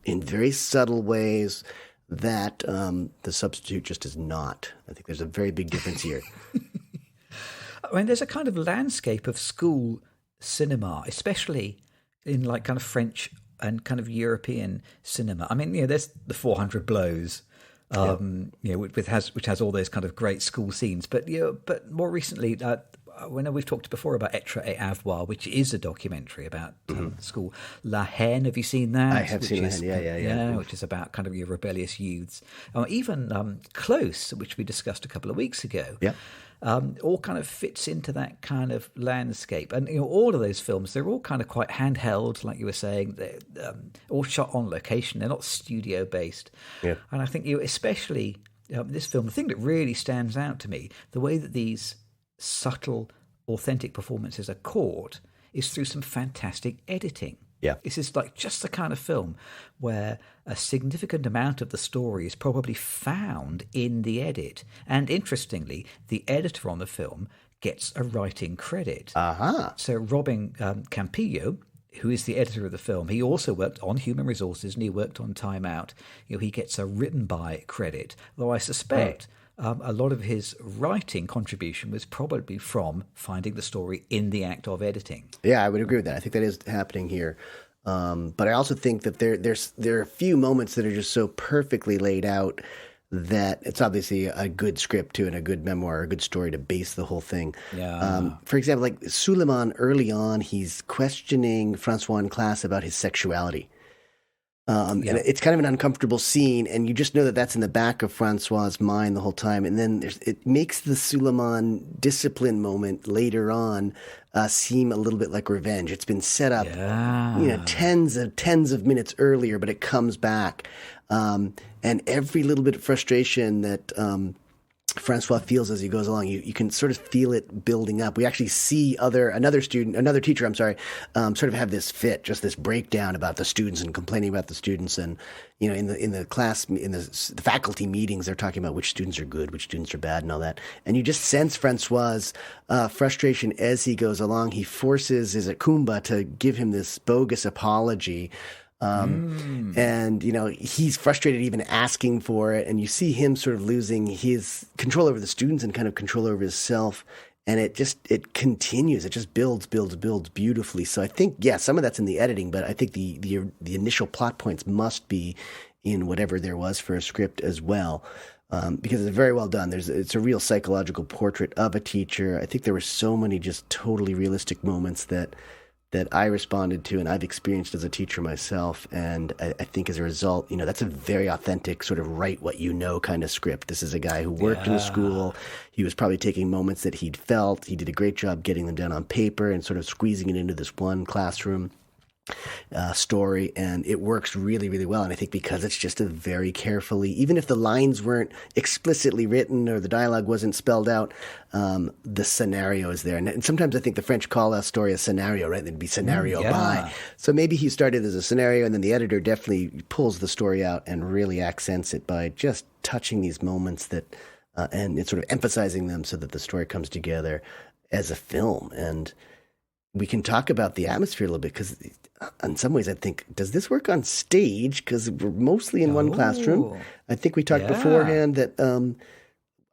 very subtle ways that The Substitute just is not. I think there's a very big difference here. I mean, there's a kind of landscape of school cinema, especially in like kind of French and kind of European cinema. I mean, there's the 400 Blows, which has all those kind of great school scenes. But but more recently, when we've talked before about Etre et Avoir, which is a documentary about school. La Haine, have you seen that? I have seen La Haine, yeah. Which is about kind of your rebellious youths. Even Close, which we discussed a couple of weeks ago. Yeah. All kind of fits into that kind of landscape. And all of those films, they're all kind of quite handheld, like you were saying. They're all shot on location. They're not studio-based. Yeah. And I think especially this film, the thing that really stands out to me, the way that these subtle, authentic performances are caught is through some fantastic editing. Yeah. This is like just the kind of film where a significant amount of the story is probably found in the edit. And interestingly, the editor on the film gets a writing credit. So Robin Campillo, who is the editor of the film, he also worked on Human Resources and he worked on Time Out. He gets a written by credit, though I suspect a lot of his writing contribution was probably from finding the story in the act of editing. Yeah, I would agree with that. I think that is happening here. But I also think that there are a few moments that are just so perfectly laid out that it's obviously a good script too, and a good memoir, a good story to base the whole thing. Yeah. For example, like Suleiman early on, he's questioning Francois in class about his sexuality. And it's kind of an uncomfortable scene, and you just know that that's in the back of Francois's mind the whole time. And then it makes the Suleiman discipline moment later on seem a little bit like revenge. It's been set up, tens of minutes earlier, but it comes back. And every little bit of frustration that Francois feels as he goes along, you can sort of feel it building up. We actually see another teacher, sort of have this fit, just this breakdown about the students and complaining about the students. And, in the class, in the faculty meetings, they're talking about which students are good, which students are bad and all that. And you just sense Francois's frustration as he goes along. He forces his Akumba to give him this bogus apology. And, he's frustrated even asking for it. And you see him sort of losing his control over the students and kind of control over himself. And it continues. It just builds beautifully. So I think, some of that's in the editing, but I think the initial plot points must be in whatever there was for a script as well. Because it's very well done. It's a real psychological portrait of a teacher. I think there were so many just totally realistic moments that I responded to and I've experienced as a teacher myself. And I think as a result, that's a very authentic sort of write what you know kind of script. This is a guy who worked in a school. He was probably taking moments that he'd felt. He did a great job getting them down on paper and sort of squeezing it into this one classroom story, and it works really, really well. And I think because it's just a very carefully, even if the lines weren't explicitly written or the dialogue wasn't spelled out, the scenario is there. And sometimes I think the French call a story a scenario, right? There'd be scenario by. So maybe he started as a scenario, and then the editor definitely pulls the story out and really accents it by just touching these moments that, and it's sort of emphasizing them so that the story comes together as a film. And we can talk about the atmosphere a little bit because in some ways I think, does this work on stage? Because we're mostly in one classroom. I think we talked beforehand that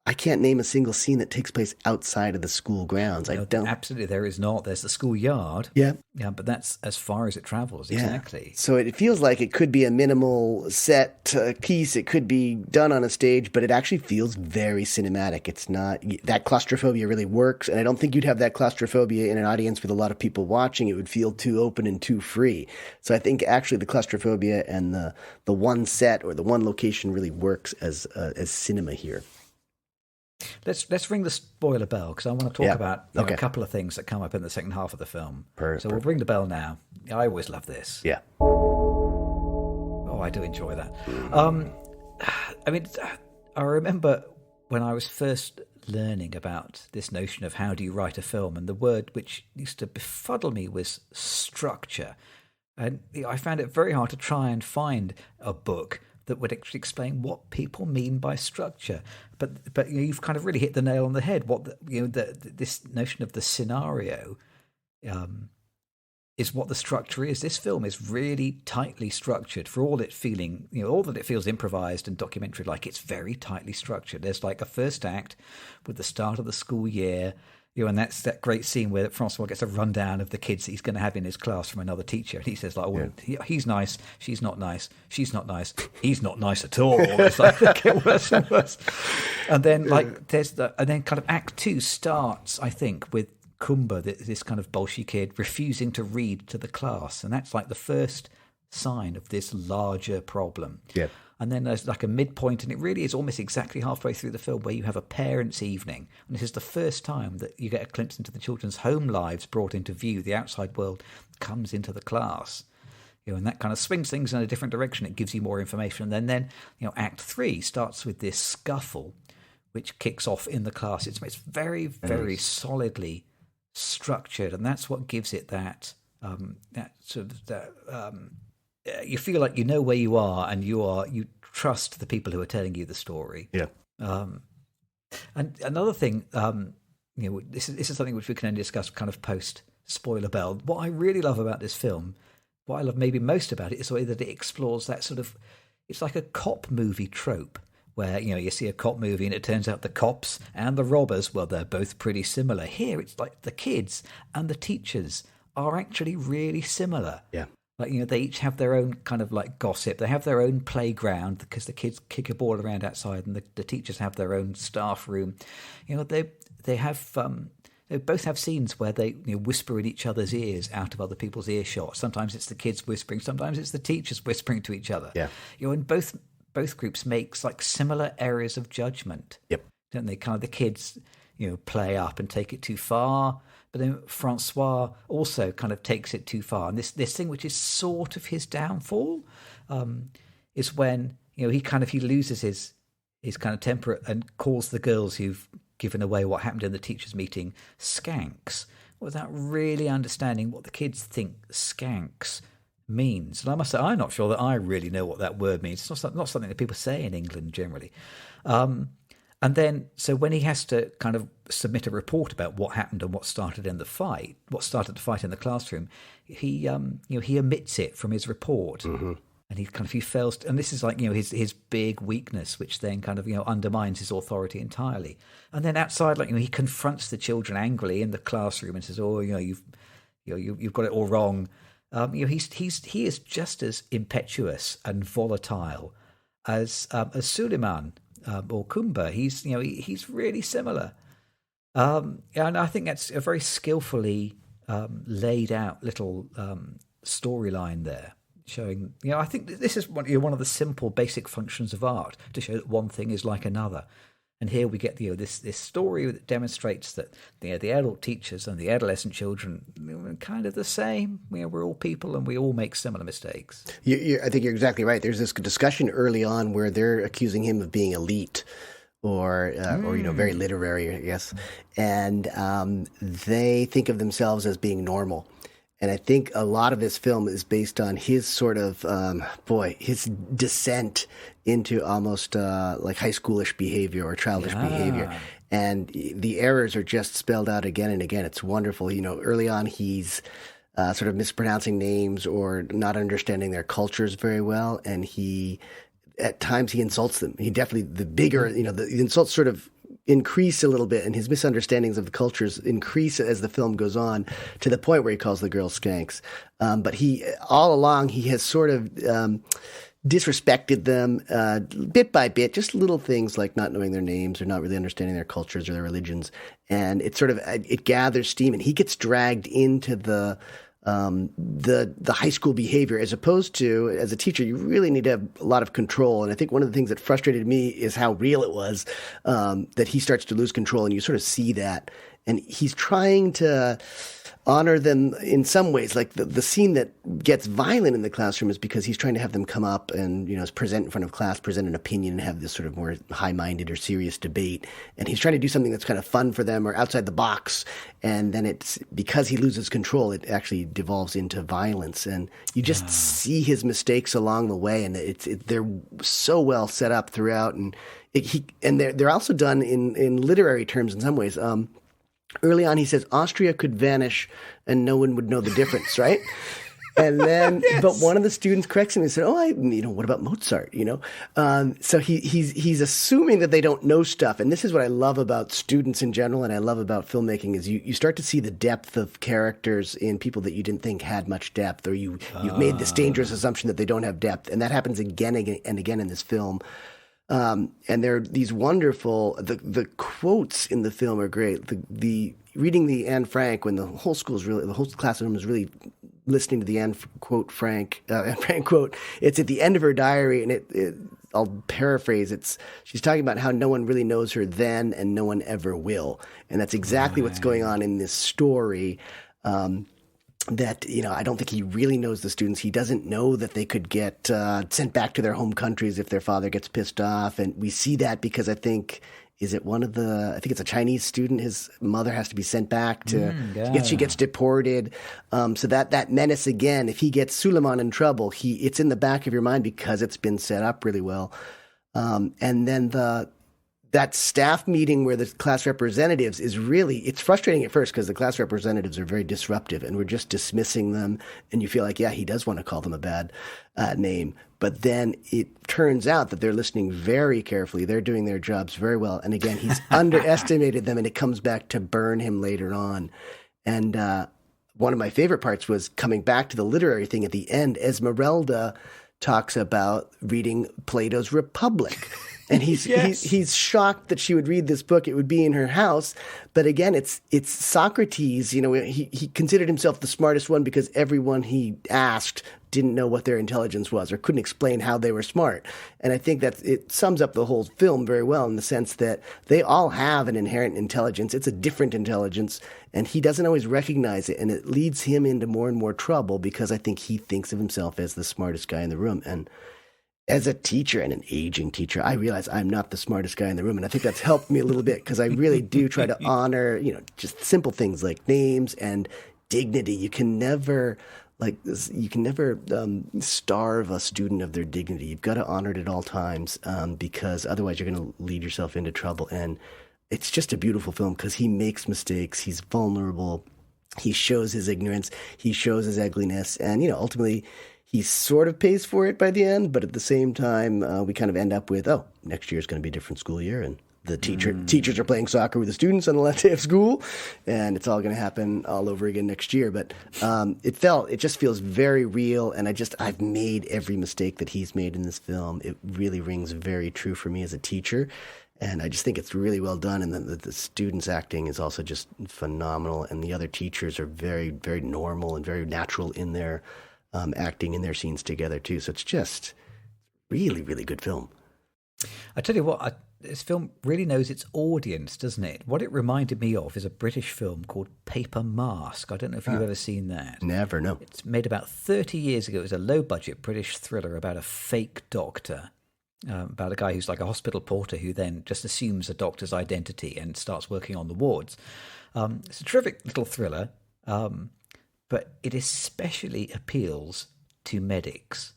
I can't name a single scene that takes place outside of the school grounds. I don't. Absolutely, there is not. There's the schoolyard. Yeah. Yeah, but that's as far as it travels, exactly. So it feels like it could be a minimal set piece. It could be done on a stage, but it actually feels very cinematic. It's not, that claustrophobia really works, and I don't think you'd have that claustrophobia in an audience with a lot of people watching. It would feel too open and too free. So I think actually the claustrophobia and the one set or the one location really works as cinema here. Let's ring the spoiler bell, because I want to talk about Okay. a couple of things that come up in the second half of the film. So we'll Perfect. ring the bell now. I always love this. Yeah. Oh, I do enjoy that. I mean, I remember when I was first learning about this notion of how do you write a film, and the word which used to befuddle me was structure. And I found it very hard to try and find a book that would actually explain what people mean by structure. But you've kind of really hit the nail on the head. This notion of the scenario is what the structure is. This film is really tightly structured, for all it feeling, all that it feels improvised and documentary like. It's very tightly structured. There's like a first act with the start of the school year. And that's that great scene where Francois gets a rundown of the kids that he's going to have in his class from another teacher. And he says, he's nice, she's not nice, she's not nice, he's not nice at all. It's like, they get worse and worse. And then, and then kind of Act 2 starts, I think, with Kumba, this kind of Bolshevik kid, refusing to read to the class. And that's like the first sign of this larger problem. Yeah. And then there's like a midpoint, and it really is almost exactly halfway through the film where you have a parents' evening. And this is the first time that you get a glimpse into the children's home lives brought into view. The outside world comes into the class. And that kind of swings things in a different direction. It gives you more information. And then Act 3 starts with this scuffle, which kicks off in the class. It's very, very solidly structured. And that's what gives it that you feel like you know where you are, and you trust the people who are telling you the story. Yeah. And another thing, this is something which we can only discuss kind of post spoiler bell. What I really love about this film, what I love maybe most about it, is the way that it explores that sort of, it's like a cop movie trope where you see a cop movie and it turns out the cops and the robbers, well, they're both pretty similar. Here it's like the kids and the teachers are actually really similar. Yeah. Like, they each have their own kind of like gossip. They have their own playground because the kids kick a ball around outside, and the teachers have their own staff room. They have they both have scenes where they whisper in each other's ears out of other people's earshot. Sometimes it's the kids whispering, sometimes it's the teachers whispering to each other. Yeah. And both groups makes like similar errors of judgment. Yep. Don't they? Kind of the kids, play up and take it too far. But then Francois also kind of takes it too far. And this thing, which is sort of his downfall, is when he loses his kind of temper and calls the girls who've given away what happened in the teachers' meeting skanks, without really understanding what the kids think skanks means. And I must say, I'm not sure that I really know what that word means. It's not something that people say in England generally. And then, so when he has to kind of submit a report about what happened and what started the fight in the classroom, he omits it from his report, and he fails. And this is like his big weakness, which then kind of undermines his authority entirely. And then outside, he confronts the children angrily in the classroom and says, "Oh, you've got it all wrong." He is just as impetuous and volatile as Suleiman. Or Kumba, he's really similar, and I think that's a very skillfully laid out little storyline there, showing. I think this is one of the simple basic functions of art, to show that one thing is like another. And here we get this story that demonstrates that the adult teachers and the adolescent children are kind of the same. We're all people and we all make similar mistakes. I think you're exactly right. There's this discussion early on where they're accusing him of being elite or very literary, I guess, and they think of themselves as being normal. And I think a lot of this film is based on his sort of, his descent into almost like high schoolish behavior or childish behavior. And the errors are just spelled out again and again. It's wonderful. Early on he's sort of mispronouncing names or not understanding their cultures very well. And at times he insults them. He definitely, the insults sort of increase a little bit, and his misunderstandings of the cultures increase as the film goes on, to the point where he calls the girls skanks. But all along, he has sort of disrespected them bit by bit, just little things like not knowing their names or not really understanding their cultures or their religions. And it gathers steam, and he gets dragged into the the high school behavior, as opposed to, as a teacher, you really need to have a lot of control. And I think one of the things that frustrated me is how real it was, that he starts to lose control, and you sort of see that. And he's trying to honor them in some ways. Like the scene that gets violent in the classroom is because he's trying to have them come up and, present in front of class, present an opinion, and have this sort of more high-minded or serious debate. And he's trying to do something that's kind of fun for them or outside the box. And then it's because he loses control, it actually devolves into violence. And you just see his mistakes along the way, and they're so well set up throughout. And they're also done in literary terms in some ways. Early on, he says, Austria could vanish and no one would know the difference, right? And then, but one of the students corrects him and said, what about Mozart, So he's assuming that they don't know stuff. And this is what I love about students in general, and I love about filmmaking, is you start to see the depth of characters in people that you didn't think had much depth, or you've made this dangerous assumption that they don't have depth. And that happens again and again in this film. And there are these wonderful, the quotes in the film are great. The reading the Anne Frank, when the whole classroom is really listening to the Anne Frank quote. It's at the end of her diary, and I'll paraphrase. She's talking about how no one really knows her then, and no one ever will. And that's exactly what's going on in this story. That, I don't think he really knows the students. He doesn't know that they could get sent back to their home countries if their father gets pissed off. And we see that because I think it's a Chinese student. His mother has to be sent back she gets deported. So that menace again, if he gets Suleiman in trouble, it's in the back of your mind because it's been set up really well. And then that staff meeting where the class representatives it's frustrating at first because the class representatives are very disruptive and we're just dismissing them. And you feel like, he does want to call them a bad name. But then it turns out that they're listening very carefully. They're doing their jobs very well. And again, he's underestimated them, and it comes back to burn him later on. And one of my favorite parts was coming back to the literary thing at the end. Esmeralda talks about reading Plato's Republic. And he's shocked that she would read this book. It would be in her house. But again, it's Socrates. He considered himself the smartest one because everyone he asked didn't know what their intelligence was or couldn't explain how they were smart. And I think that it sums up the whole film very well in the sense that they all have an inherent intelligence. It's a different intelligence, and he doesn't always recognize it. And it leads him into more and more trouble because I think he thinks of himself as the smartest guy in the room. And as a teacher and an aging teacher, I realize I'm not the smartest guy in the room. And I think that's helped me a little bit because I really do try to honor, just simple things like names and dignity. You can never starve a student of their dignity. You've got to honor it at all times because otherwise you're going to lead yourself into trouble. And it's just a beautiful film because he makes mistakes. He's vulnerable. He shows his ignorance. He shows his ugliness. And, ultimately, he sort of pays for it by the end, but at the same time, we kind of end up with, next year is going to be a different school year, and the teachers are playing soccer with the students on the last day of school, and it's all going to happen all over again next year. But it just feels very real, and I've made every mistake that he's made in this film. It really rings very true for me as a teacher, and I just think it's really well done, and the students' acting is also just phenomenal, and the other teachers are very, very normal and very natural in their acting in their scenes together too. So it's just really, really good film. I tell you what, this film really knows its audience, doesn't it? What it reminded me of is a British film called Paper Mask. I don't know if you've ever seen that. Never, no. It's made about 30 years ago. It was a low-budget British thriller about a fake doctor, about a guy who's like a hospital porter who then just assumes a doctor's identity and starts working on the wards. It's a terrific little thriller. But it especially appeals to medics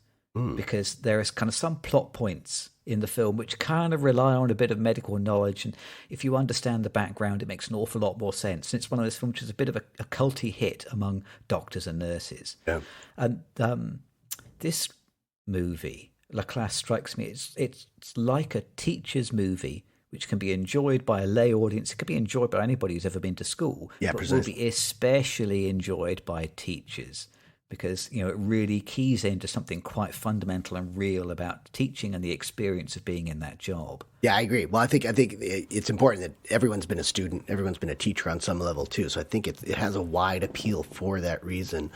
because there is kind of some plot points in the film which kind of rely on a bit of medical knowledge. And if you understand the background, it makes an awful lot more sense. And it's one of those films which is a bit of a culty hit among doctors and nurses. Yeah. And this movie, La Classe, strikes me. It's like a teacher's movie which can be enjoyed by a lay audience. It can be enjoyed by anybody who's ever been to school, but will be especially enjoyed by teachers because it really keys into something quite fundamental and real about teaching and the experience of being in that job. Yeah, I agree. Well, I think it's important that everyone's been a student, everyone's been a teacher on some level too. So I think it has a wide appeal for that reason.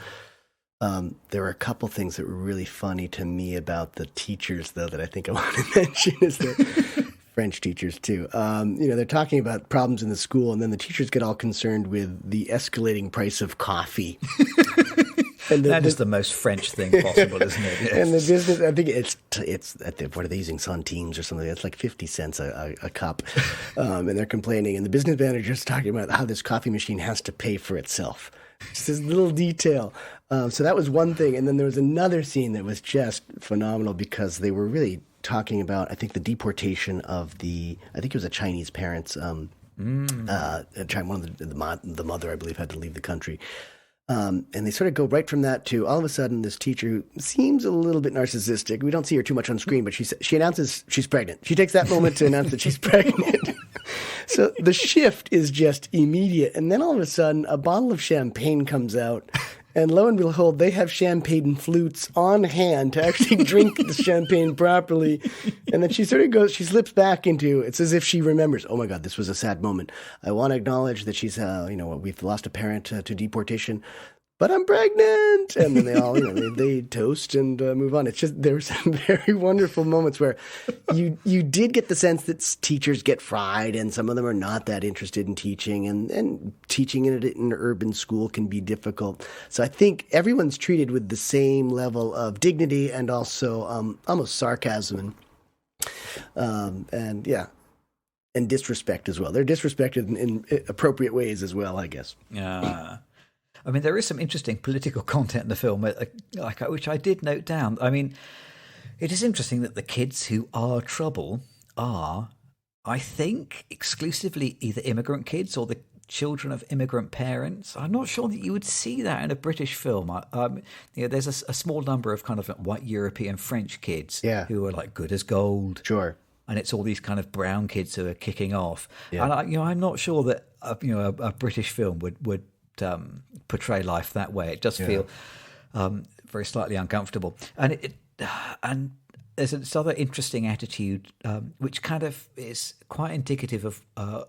There were a couple things that were really funny to me about the teachers, though, that I think I want to mention is that French teachers too. They're talking about problems in the school, and then the teachers get all concerned with the escalating price of coffee. And that is the most French thing possible, isn't it? Yes. And the business, I think it's what are they using, centimes or something? It's like 50 cents a cup. And they're complaining. And the business manager's talking about how this coffee machine has to pay for itself. Just this little detail. So that was one thing. And then there was another scene that was just phenomenal because they were really talking about, I think, the deportation of I think it was a Chinese parents. One of the mother, I believe, had to leave the country. And they sort of go right from that to all of a sudden this teacher who seems a little bit narcissistic. We don't see her too much on screen, but she announces she's pregnant. She takes that moment to announce that she's pregnant. So the shift is just immediate. And then all of a sudden a bottle of champagne comes out. And lo and behold, they have champagne flutes on hand to actually drink the champagne properly. And then she sort of she slips back into, it's as if she remembers, oh my God, this was a sad moment. I want to acknowledge that she's, we've lost a parent to deportation, but I'm pregnant. And then they all, they toast and move on. It's just, there were some very wonderful moments where you did get the sense that teachers get fried and some of them are not that interested in teaching, and teaching in an urban school can be difficult. So I think everyone's treated with the same level of dignity and also almost sarcasm and disrespect as well. They're disrespected in appropriate ways as well, I guess. Yeah. I mean, there is some interesting political content in the film, which I did note down. I mean, it is interesting that the kids who are trouble are, I think, exclusively either immigrant kids or the children of immigrant parents. I'm not sure that you would see that in a British film. There's a small number of kind of white European French kids who are like good as gold. Sure. And it's all these kind of brown kids who are kicking off. Yeah. And I'm not sure that a British film would portray life that way. It does feel very slightly uncomfortable, and there's this other interesting attitude which kind of is quite indicative of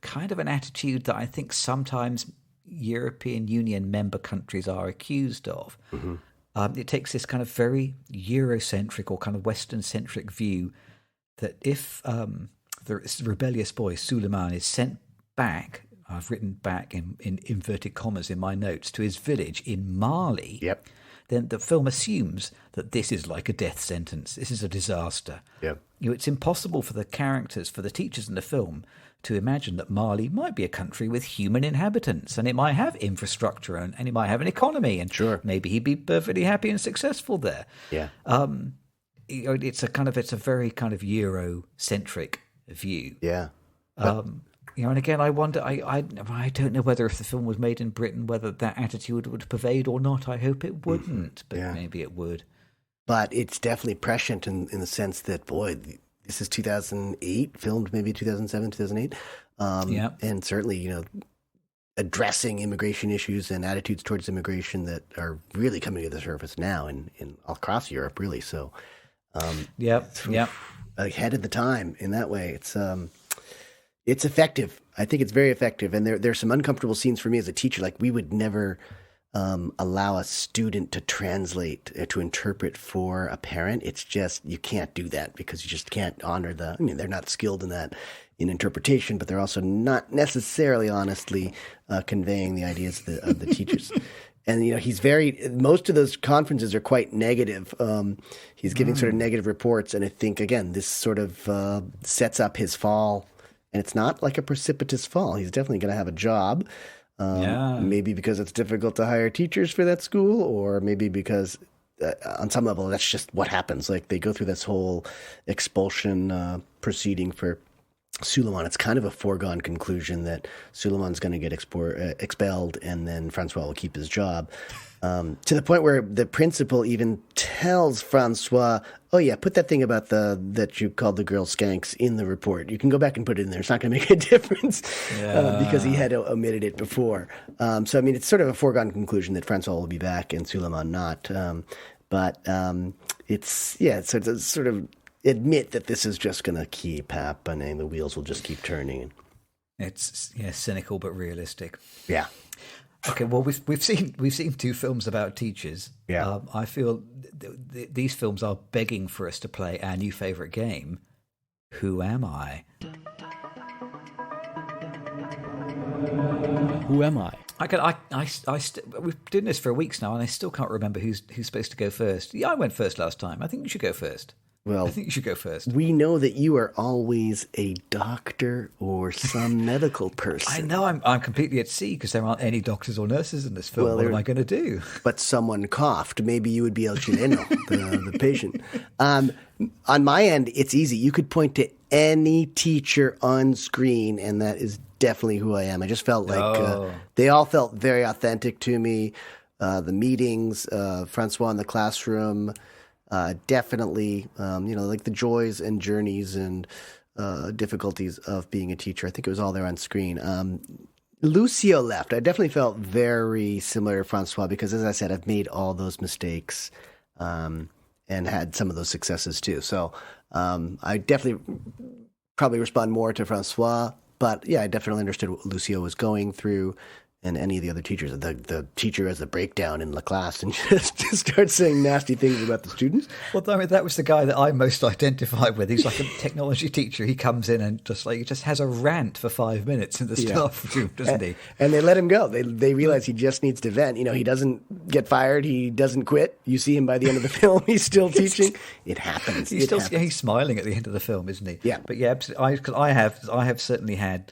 kind of an attitude that I think sometimes European Union member countries are accused of. Mm-hmm. It takes this kind of very Eurocentric or kind of Western-centric view that if the rebellious boy Suleiman is sent back, I've written back in inverted commas in my notes, to his village in Mali, then the film assumes that this is like a death sentence. This is a disaster. Yep. It's impossible for the characters, for the teachers in the film, to imagine that Mali might be a country with human inhabitants, and it might have infrastructure, and it might have an economy, and maybe he'd be perfectly happy and successful there. Yeah. It's a very kind of Eurocentric view. Yeah. And again, I wonder, I don't know whether if the film was made in Britain, whether that attitude would pervade or not. I hope it wouldn't, but maybe it would. But it's definitely prescient in the sense that, boy, this is 2008, filmed maybe 2007, 2008. And certainly, addressing immigration issues and attitudes towards immigration that are really coming to the surface now in across Europe, really. So, ahead of the time in that way. It's effective. I think it's very effective. And there's some uncomfortable scenes for me as a teacher. Like, we would never allow a student to translate, to interpret for a parent. It's just, you can't do that because you just can't honor they're not skilled in that, in interpretation, but they're also not necessarily honestly conveying the ideas of the teachers. And, most of those conferences are quite negative. He's giving sort of negative reports. And I think, again, this sort of sets up his fall. And it's not like a precipitous fall. He's definitely going to have a job. Maybe because it's difficult to hire teachers for that school, or maybe because on some level that's just what happens. Like, they go through this whole expulsion proceeding for Suleiman, it's kind of a foregone conclusion that Suleiman's going to get expelled and then Francois will keep his job. To the point where the principal even tells Francois, oh yeah, put that thing about that you called the girl skanks in the report. You can go back and put it in there. It's not going to make a difference because he had omitted it before. So, I mean, it's sort of a foregone conclusion that Francois will be back and Suleiman not. But it's sort of admit that this is just going to keep happening. The wheels will just keep turning. It's cynical but realistic. Yeah. Okay, well, we've seen two films about teachers. Yeah. I feel these films are begging for us to play our new favourite game, Who Am I? Who am I? We've been doing this for weeks now, and I still can't remember who's supposed to go first. Yeah, I went first last time. I think you should go first. Well, I think you should go first. We know that you are always a doctor or some medical person. I know I'm completely at sea because there aren't any doctors or nurses in this film. Well, what am I going to do? But someone coughed. Maybe you would be El Chileno, the patient. On my end, it's easy. You could point to any teacher on screen, and that is definitely who I am. I just felt like they all felt very authentic to me. The meetings, Francois in the classroom. Definitely, like the joys and journeys and difficulties of being a teacher. I think it was all there on screen. Lucio left. I definitely felt very similar to Francois because, as I said, I've made all those mistakes and had some of those successes too. So I definitely probably respond more to Francois. But yeah, I definitely understood what Lucio was going through. And any of the other teachers, the teacher has a breakdown in the class and just starts saying nasty things about the students. Well, I mean, that was the guy that I most identified with. He's like a technology teacher. He comes in and just has a rant for 5 minutes in the staff room, doesn't he? And they let him go. They realize he just needs to vent. He doesn't get fired. He doesn't quit. You see him by the end of the film. He's still teaching. It happens. He's smiling at the end of the film, isn't he? Yeah. But yeah, absolutely. I have certainly had.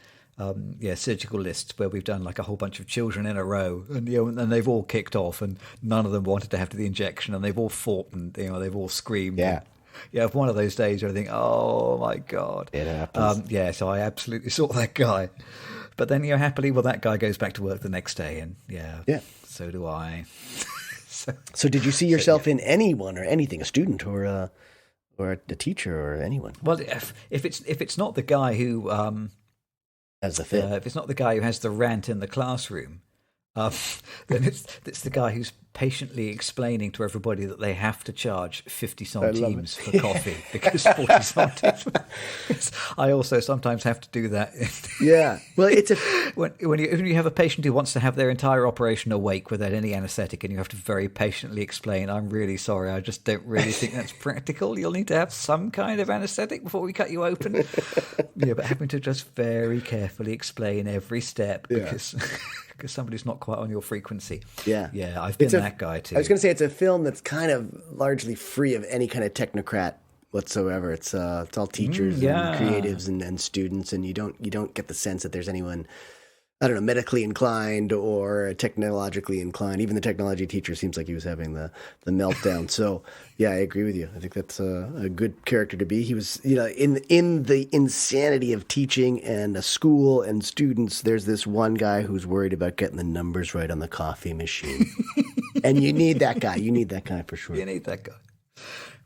Surgical lists where we've done like a whole bunch of children in a row, and and they've all kicked off, and none of them wanted to have the injection, and they've all fought, and they've all screamed. Yeah, one of those days where I think, oh my god, it happens. So I absolutely saw that guy, but then happily, that guy goes back to work the next day, and so do I. So did you see yourself in anyone or anything, a student or a teacher or anyone? Well, if it's not the guy who. As the fit. If it's not the guy who has the rant in the classroom, then it's the guy who's patiently explaining to everybody that they have to charge 50 centimes for coffee because 40 centimes. I also sometimes have to do that. Yeah. Well, it's when you have a patient who wants to have their entire operation awake without any anaesthetic, and you have to very patiently explain, I'm really sorry, I just don't really think that's practical. You'll need to have some kind of anaesthetic before we cut you open. Yeah, but having to just very carefully explain every step because somebody's not quite on your frequency. Yeah. Yeah, I've been that guy too. I was going to say it's a film that's kind of largely free of any kind of technocrat whatsoever. It's all teachers and creatives and students, and you don't get the sense that there's anyone, I don't know, medically inclined or technologically inclined. Even the technology teacher seems like he was having the meltdown. So yeah, I agree with you. I think that's a good character to be. He was, in the insanity of teaching and a school and students, there's this one guy who's worried about getting the numbers right on the coffee machine. And you need that guy. You need that guy for sure. You need that guy.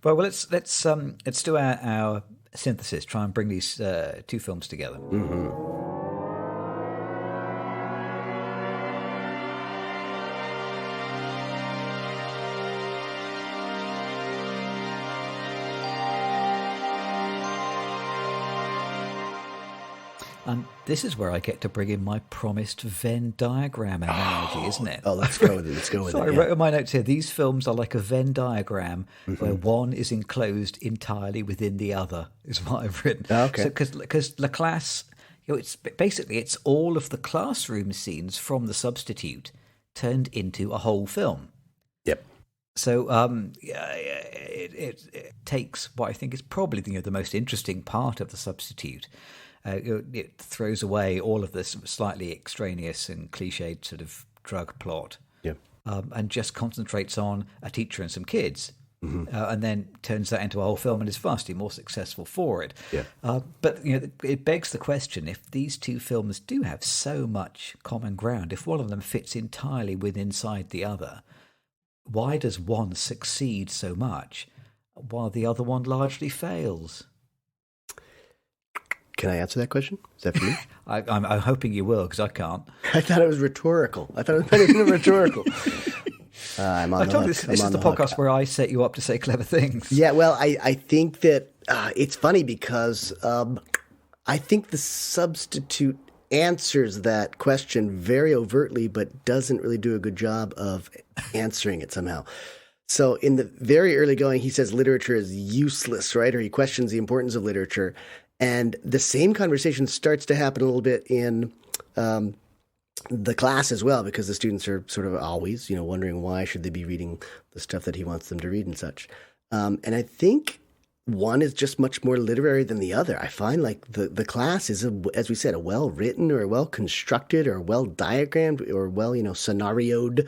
Well, let's do our synthesis. Try and bring these two films together. Mm-hmm. And this is where I get to bring in my promised Venn diagram analogy, isn't it? Oh, let's go with it. So I wrote in my notes here, these films are like a Venn diagram where one is enclosed entirely within the other, is what I've written. Oh, okay. So, because La Classe, it's all of the classroom scenes from The Substitute turned into a whole film. Yep. So it takes what I think is probably the most interesting part of The Substitute. It throws away all of this slightly extraneous and cliched sort of drug plot, yeah, and just concentrates on a teacher and some kids. and then turns that into a whole film and is vastly more successful for it. Yeah. But it begs the question: if these two films do have so much common ground, if one of them fits entirely inside the other, why does one succeed so much while the other one largely fails? Can I answer that question? Is that for me? I'm hoping you will, because I can't. I thought it was rhetorical. I thought it was not rhetorical. I'm on I the told you hook. this I'm is on the hook. podcast where I set you up to say clever things. Yeah, well, I think that it's funny because I think the substitute answers that question very overtly, but doesn't really do a good job of answering it somehow. So in the very early going, he says literature is useless, right? Or he questions the importance of literature. And the same conversation starts to happen a little bit in the class as well, because the students are sort of always, wondering why should they be reading the stuff that he wants them to read and such. And I think one is just much more literary than the other. I find like the class is, as we said, a well-written or a well-constructed or well-diagrammed or scenarioed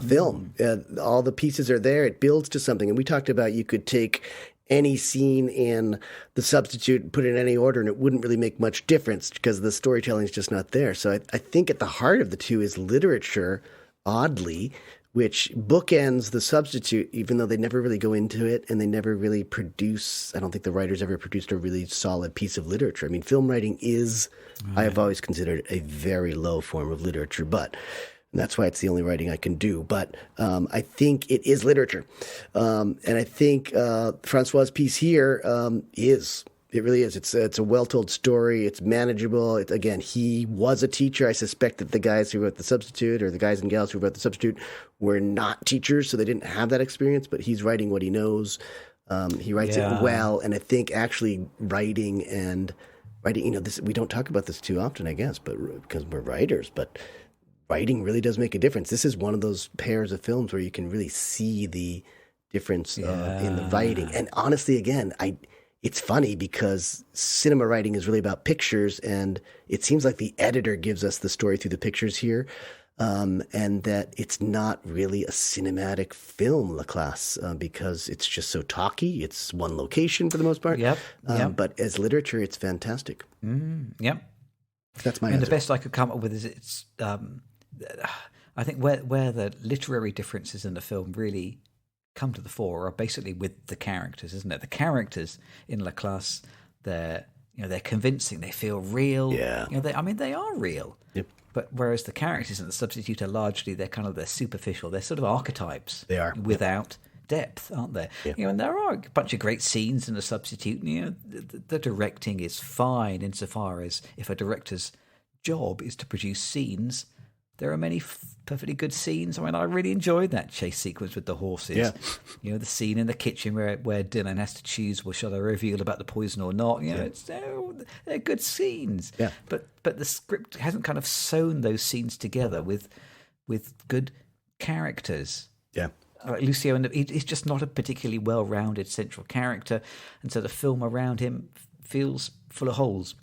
film. All the pieces are there. It builds to something. And we talked about you could take any scene in The Substitute and put it in any order, and it wouldn't really make much difference because the storytelling is just not there. So I think at the heart of the two is literature, oddly, which bookends The Substitute, even though they never really go into it and they never really produce. I don't think the writers ever produced a really solid piece of literature. I mean, film writing is, I have always considered, a very low form of literature, but that's why it's the only writing I can do. But I think it is literature. And I think Francois' piece here is. It really is. It's a well-told story. It's manageable. Again, he was a teacher. I suspect that the guys who wrote The Substitute, or the guys and gals who wrote The Substitute, were not teachers, so they didn't have that experience. But he's writing what he knows. He writes it well. And I think actually writing, this, we don't talk about this too often, I guess, but because we're writers, but writing really does make a difference. This is one of those pairs of films where you can really see the difference in the writing. And honestly, again, it's funny because cinema writing is really about pictures, and it seems like the editor gives us the story through the pictures here, and that it's not really a cinematic film, Classe, because it's just so talky. It's one location for the most part. Yep. But as literature, it's fantastic. Yep. That's my And answer. the best I could come up with is it's. I think where the literary differences in the film really come to the fore are basically with the characters, isn't it? The characters in La Classe, they're convincing, they feel real. Yeah. They are real. Yep. But whereas the characters in The Substitute are largely, they're superficial. They're sort of archetypes. They are. Without depth, aren't there? Yeah. And there are a bunch of great scenes in The Substitute. The directing is fine insofar as if a director's job is to produce scenes, there are many perfectly good scenes. I really enjoyed that chase sequence with the horses. Yeah. The scene in the kitchen where Dylan has to choose, well, shall I reveal about the poison or not? They're good scenes. Yeah. But the script hasn't kind of sewn those scenes together with good characters. Yeah. Lucio, and he's just not a particularly well-rounded central character, and so the film around him feels full of holes.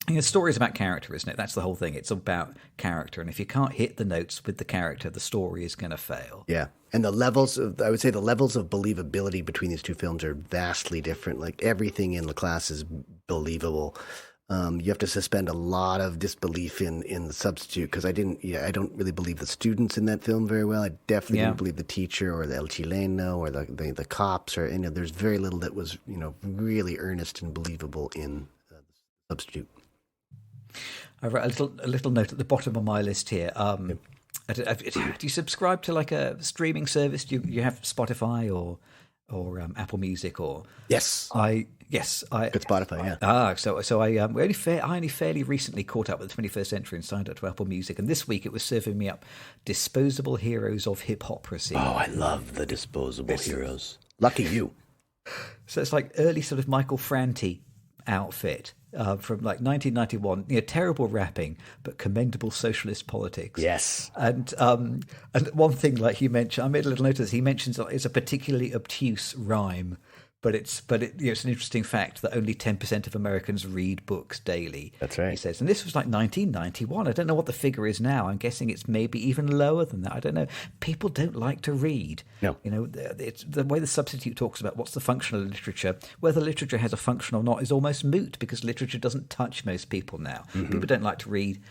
The story is about character, isn't it? That's the whole thing. It's about character. And if you can't hit the notes with the character, the story is going to fail. Yeah. And I would say the levels of believability between these two films are vastly different. Like everything in La Classe is believable. You have to suspend a lot of disbelief in The Substitute because I don't really believe the students in that film very well. I definitely didn't believe the teacher or the El Chileno or the cops or there's very little that was, really earnest and believable in The Substitute. I wrote a little note at the bottom of my list here. Do you subscribe to like a streaming service? Do you have Spotify or Apple Music or? Yes. Good Spotify, yeah. So I only fairly recently caught up with the 21st Century and signed up to Apple Music, and this week it was serving me up Disposable Heroes of Hip-Hoperacy. Oh, I love the Disposable Heroes. Lucky you. So it's like early sort of Michael Franti outfit. From like 1991, terrible rapping, but commendable socialist politics. Yes. And one thing, like you mentioned, I made a little note of this. He mentions it's a particularly obtuse rhyme, it's an interesting fact that only 10% of Americans read books daily. That's right. He says, and this was like 1991. I don't know what the figure is now. I'm guessing it's maybe even lower than that. I don't know. People don't like to read. No. It's the way the substitute talks about what's the function of literature. Whether literature has a function or not is almost moot because literature doesn't touch most people now. Mm-hmm. People don't like to read.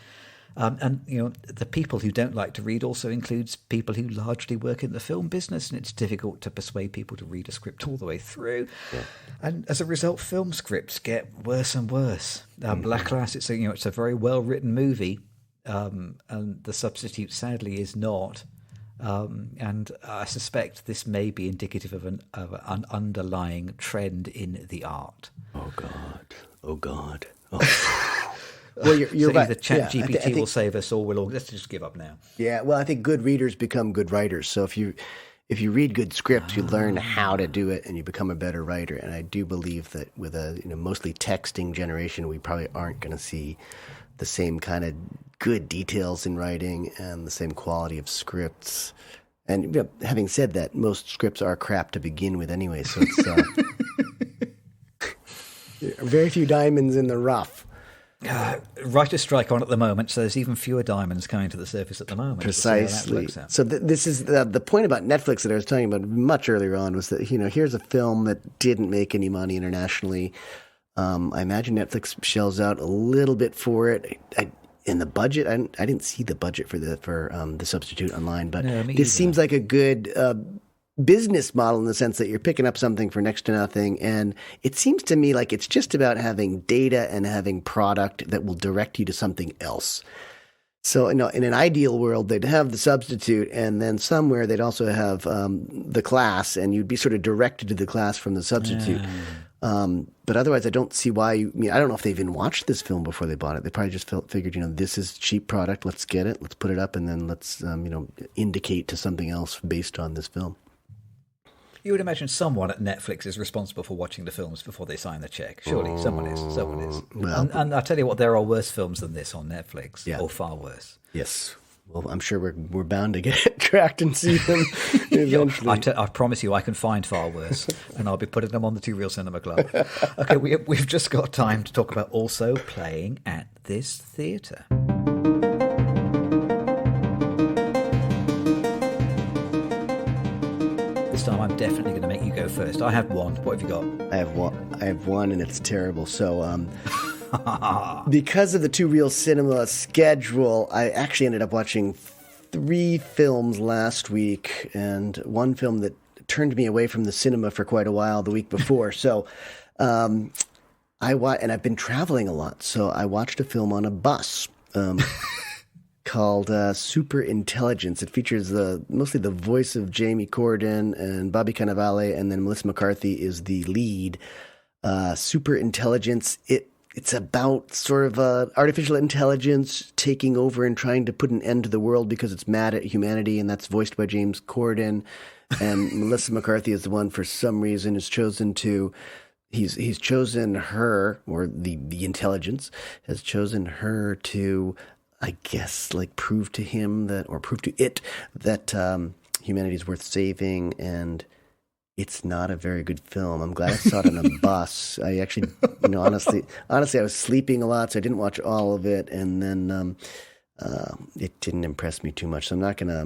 And the people who don't like to read also includes people who largely work in the film business, and it's difficult to persuade people to read a script all the way through. Yeah. And as a result, film scripts get worse and worse. Black Classe, it's a very well written movie, and The Substitute sadly is not. And I suspect this may be indicative of an underlying trend in the art. Oh God. Oh. Well, you're right. Either ChatGPT will save us, or let's just give up now. Yeah, well, I think good readers become good writers. So if you read good scripts, you learn how to do it, and you become a better writer. And I do believe that with a mostly texting generation, we probably aren't going to see the same kind of good details in writing and the same quality of scripts. And having said that, most scripts are crap to begin with anyway. So it's very few diamonds in the rough. Writer's strike on at the moment, so there's even fewer diamonds coming to the surface at the moment. Precisely. So this is the point about Netflix that I was talking about much earlier on was that here's a film that didn't make any money internationally. I imagine Netflix shells out a little bit for it. In the budget, I didn't see the budget for the Substitute online, but this seems like a good business model in the sense that you're picking up something for next to nothing. And it seems to me like it's just about having data and having product that will direct you to something else. So, in an ideal world, they'd have the Substitute, and then somewhere they'd also have the Classe, and you'd be sort of directed to the Classe from the Substitute. But otherwise, I don't see why. I don't know if they even watched this film before they bought it. They probably just figured, this is cheap product. Let's get it. Let's put it up, and then let's, indicate to something else based on this film. You would imagine someone at Netflix is responsible for watching the films before they sign the check. Surely someone is. Well, and I tell you what, there are worse films than this on Netflix, or far worse. Yes. Well, I'm sure we're bound to get tracked and see them eventually. I promise you I can find far worse, and I'll be putting them on the Two Real Cinema Club. Okay, we've just got time to talk about also playing at this theatre. This time I'm definitely going to make you go first. I have one. What have you got? I have one, and it's terrible. So, because of the Two Real Cinema schedule, I actually ended up watching 3 films last week, and one film that turned me away from the cinema for quite a while the week before. So, and I've been traveling a lot, so I watched a film on a bus. Called Super Intelligence. It features mostly the voice of Jamie Corden and Bobby Cannavale, and then Melissa McCarthy is the lead. Super Intelligence. It's about sort of artificial intelligence taking over and trying to put an end to the world because it's mad at humanity, and that's voiced by James Corden. And Melissa McCarthy is the one, for some reason, is chosen to. He's chosen her, or the intelligence has chosen her to, I guess, prove to him prove to it that humanity is worth saving, and it's not a very good film. I'm glad I saw it on a bus. I actually, honestly, I was sleeping a lot, so I didn't watch all of it, and then it didn't impress me too much. So I'm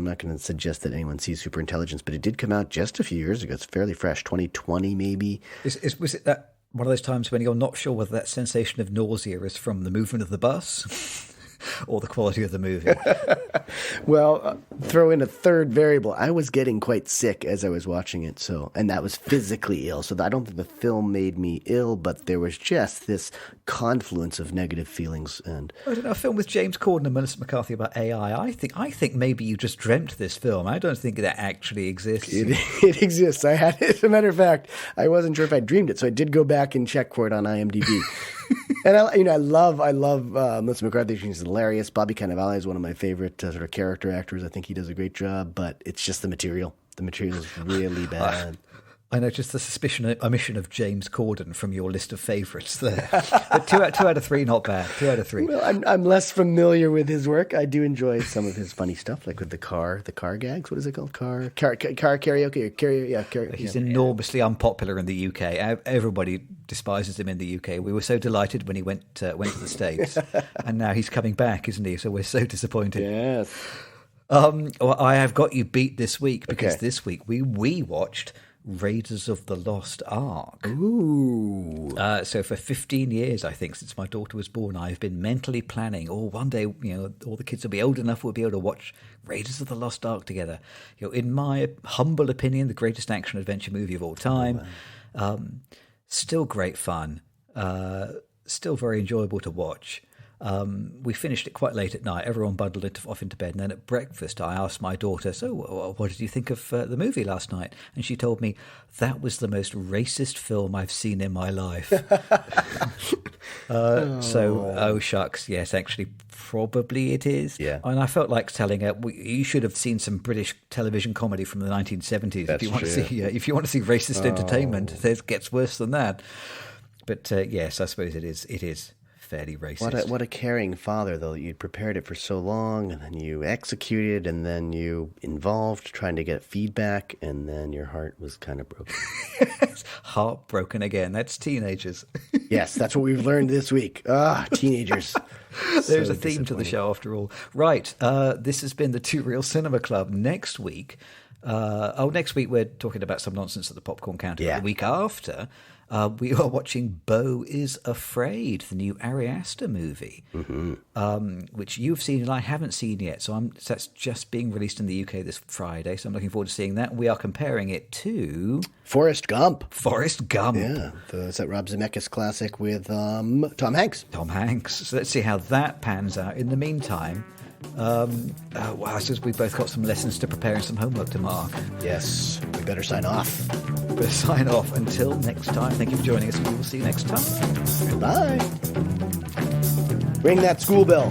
not gonna suggest that anyone sees Super Intelligence, but it did come out just a few years ago. It's fairly fresh, 2020 maybe. Was it that one of those times when you're not sure whether that sensation of nausea is from the movement of the bus? Or the quality of the movie? Well, throw in a third variable. I was getting quite sick as I was watching it, and that was physically ill. So I don't think the film made me ill, but there was just this confluence of negative feelings. And I don't know, a film with James Corden and Melissa McCarthy about AI. I think maybe you just dreamt this film. I don't think that actually exists. It exists. I had it. As a matter of fact, I wasn't sure if I dreamed it, so I did go back and check for it on IMDb. And I love Melissa McCarthy. She's hilarious. Bobby Cannavale is one of my favorite sort of character actors. I think he does a great job, but it's just the material. The material is really bad. I noticed the omission of James Corden from your list of favourites there. But two out of three, not bad. 2 out of 3. Well, I'm less familiar with his work. I do enjoy some of his funny stuff, like with the car gags. What is it called? Car karaoke or karaoke? He's enormously unpopular in the UK. Everybody despises him in the UK. We were so delighted when he went to the States, and now he's coming back, isn't he? So we're so disappointed. Yes. Well, I have got you beat this week because this week we watched Raiders of the Lost Ark. Ooh. So for 15 years, I think, since my daughter was born, I've been mentally planning, one day, all the kids will be old enough, we'll be able to watch Raiders of the Lost Ark together. In my humble opinion, the greatest action-adventure movie of all time. Oh, wow. Still great fun. Still very enjoyable to watch. We finished it quite late at night. Everyone bundled off into bed. And then at breakfast, I asked my daughter, so what did you think of the movie last night? And she told me, that was the most racist film I've seen in my life. So, shucks. Yes, actually, probably it is. Yeah. And I felt like telling her, you should have seen some British television comedy from the 1970s. That's if you want true. to see, if you want to see racist entertainment, it gets worse than that. But yes, I suppose it is. It is fairly racist. What a caring father, though. You prepared it for so long, and then you executed, and then you involved trying to get feedback, and then your heart was kind of broken. Heartbroken again. That's teenagers. Yes, that's what we've learned this week. Teenagers. There's a theme to the show after all. Right. This has been the Two Real Cinema Club. Next week, we're talking about some nonsense at the Popcorn Counter. Yeah. The week after, we are watching Beau is Afraid, the new Ari Aster movie, which you've seen and I haven't seen yet. So that's just being released in the UK this Friday. So I'm looking forward to seeing that. We are comparing it to Forrest Gump. Yeah. It's that Rob Zemeckis classic with Tom Hanks. So let's see how that pans out. In the meantime, I suppose we've both got some lessons to prepare and some homework to mark. Yes, we better sign off. Better sign off. Until next time, thank you for joining us. We will see you next time. Goodbye. Ring that school bell.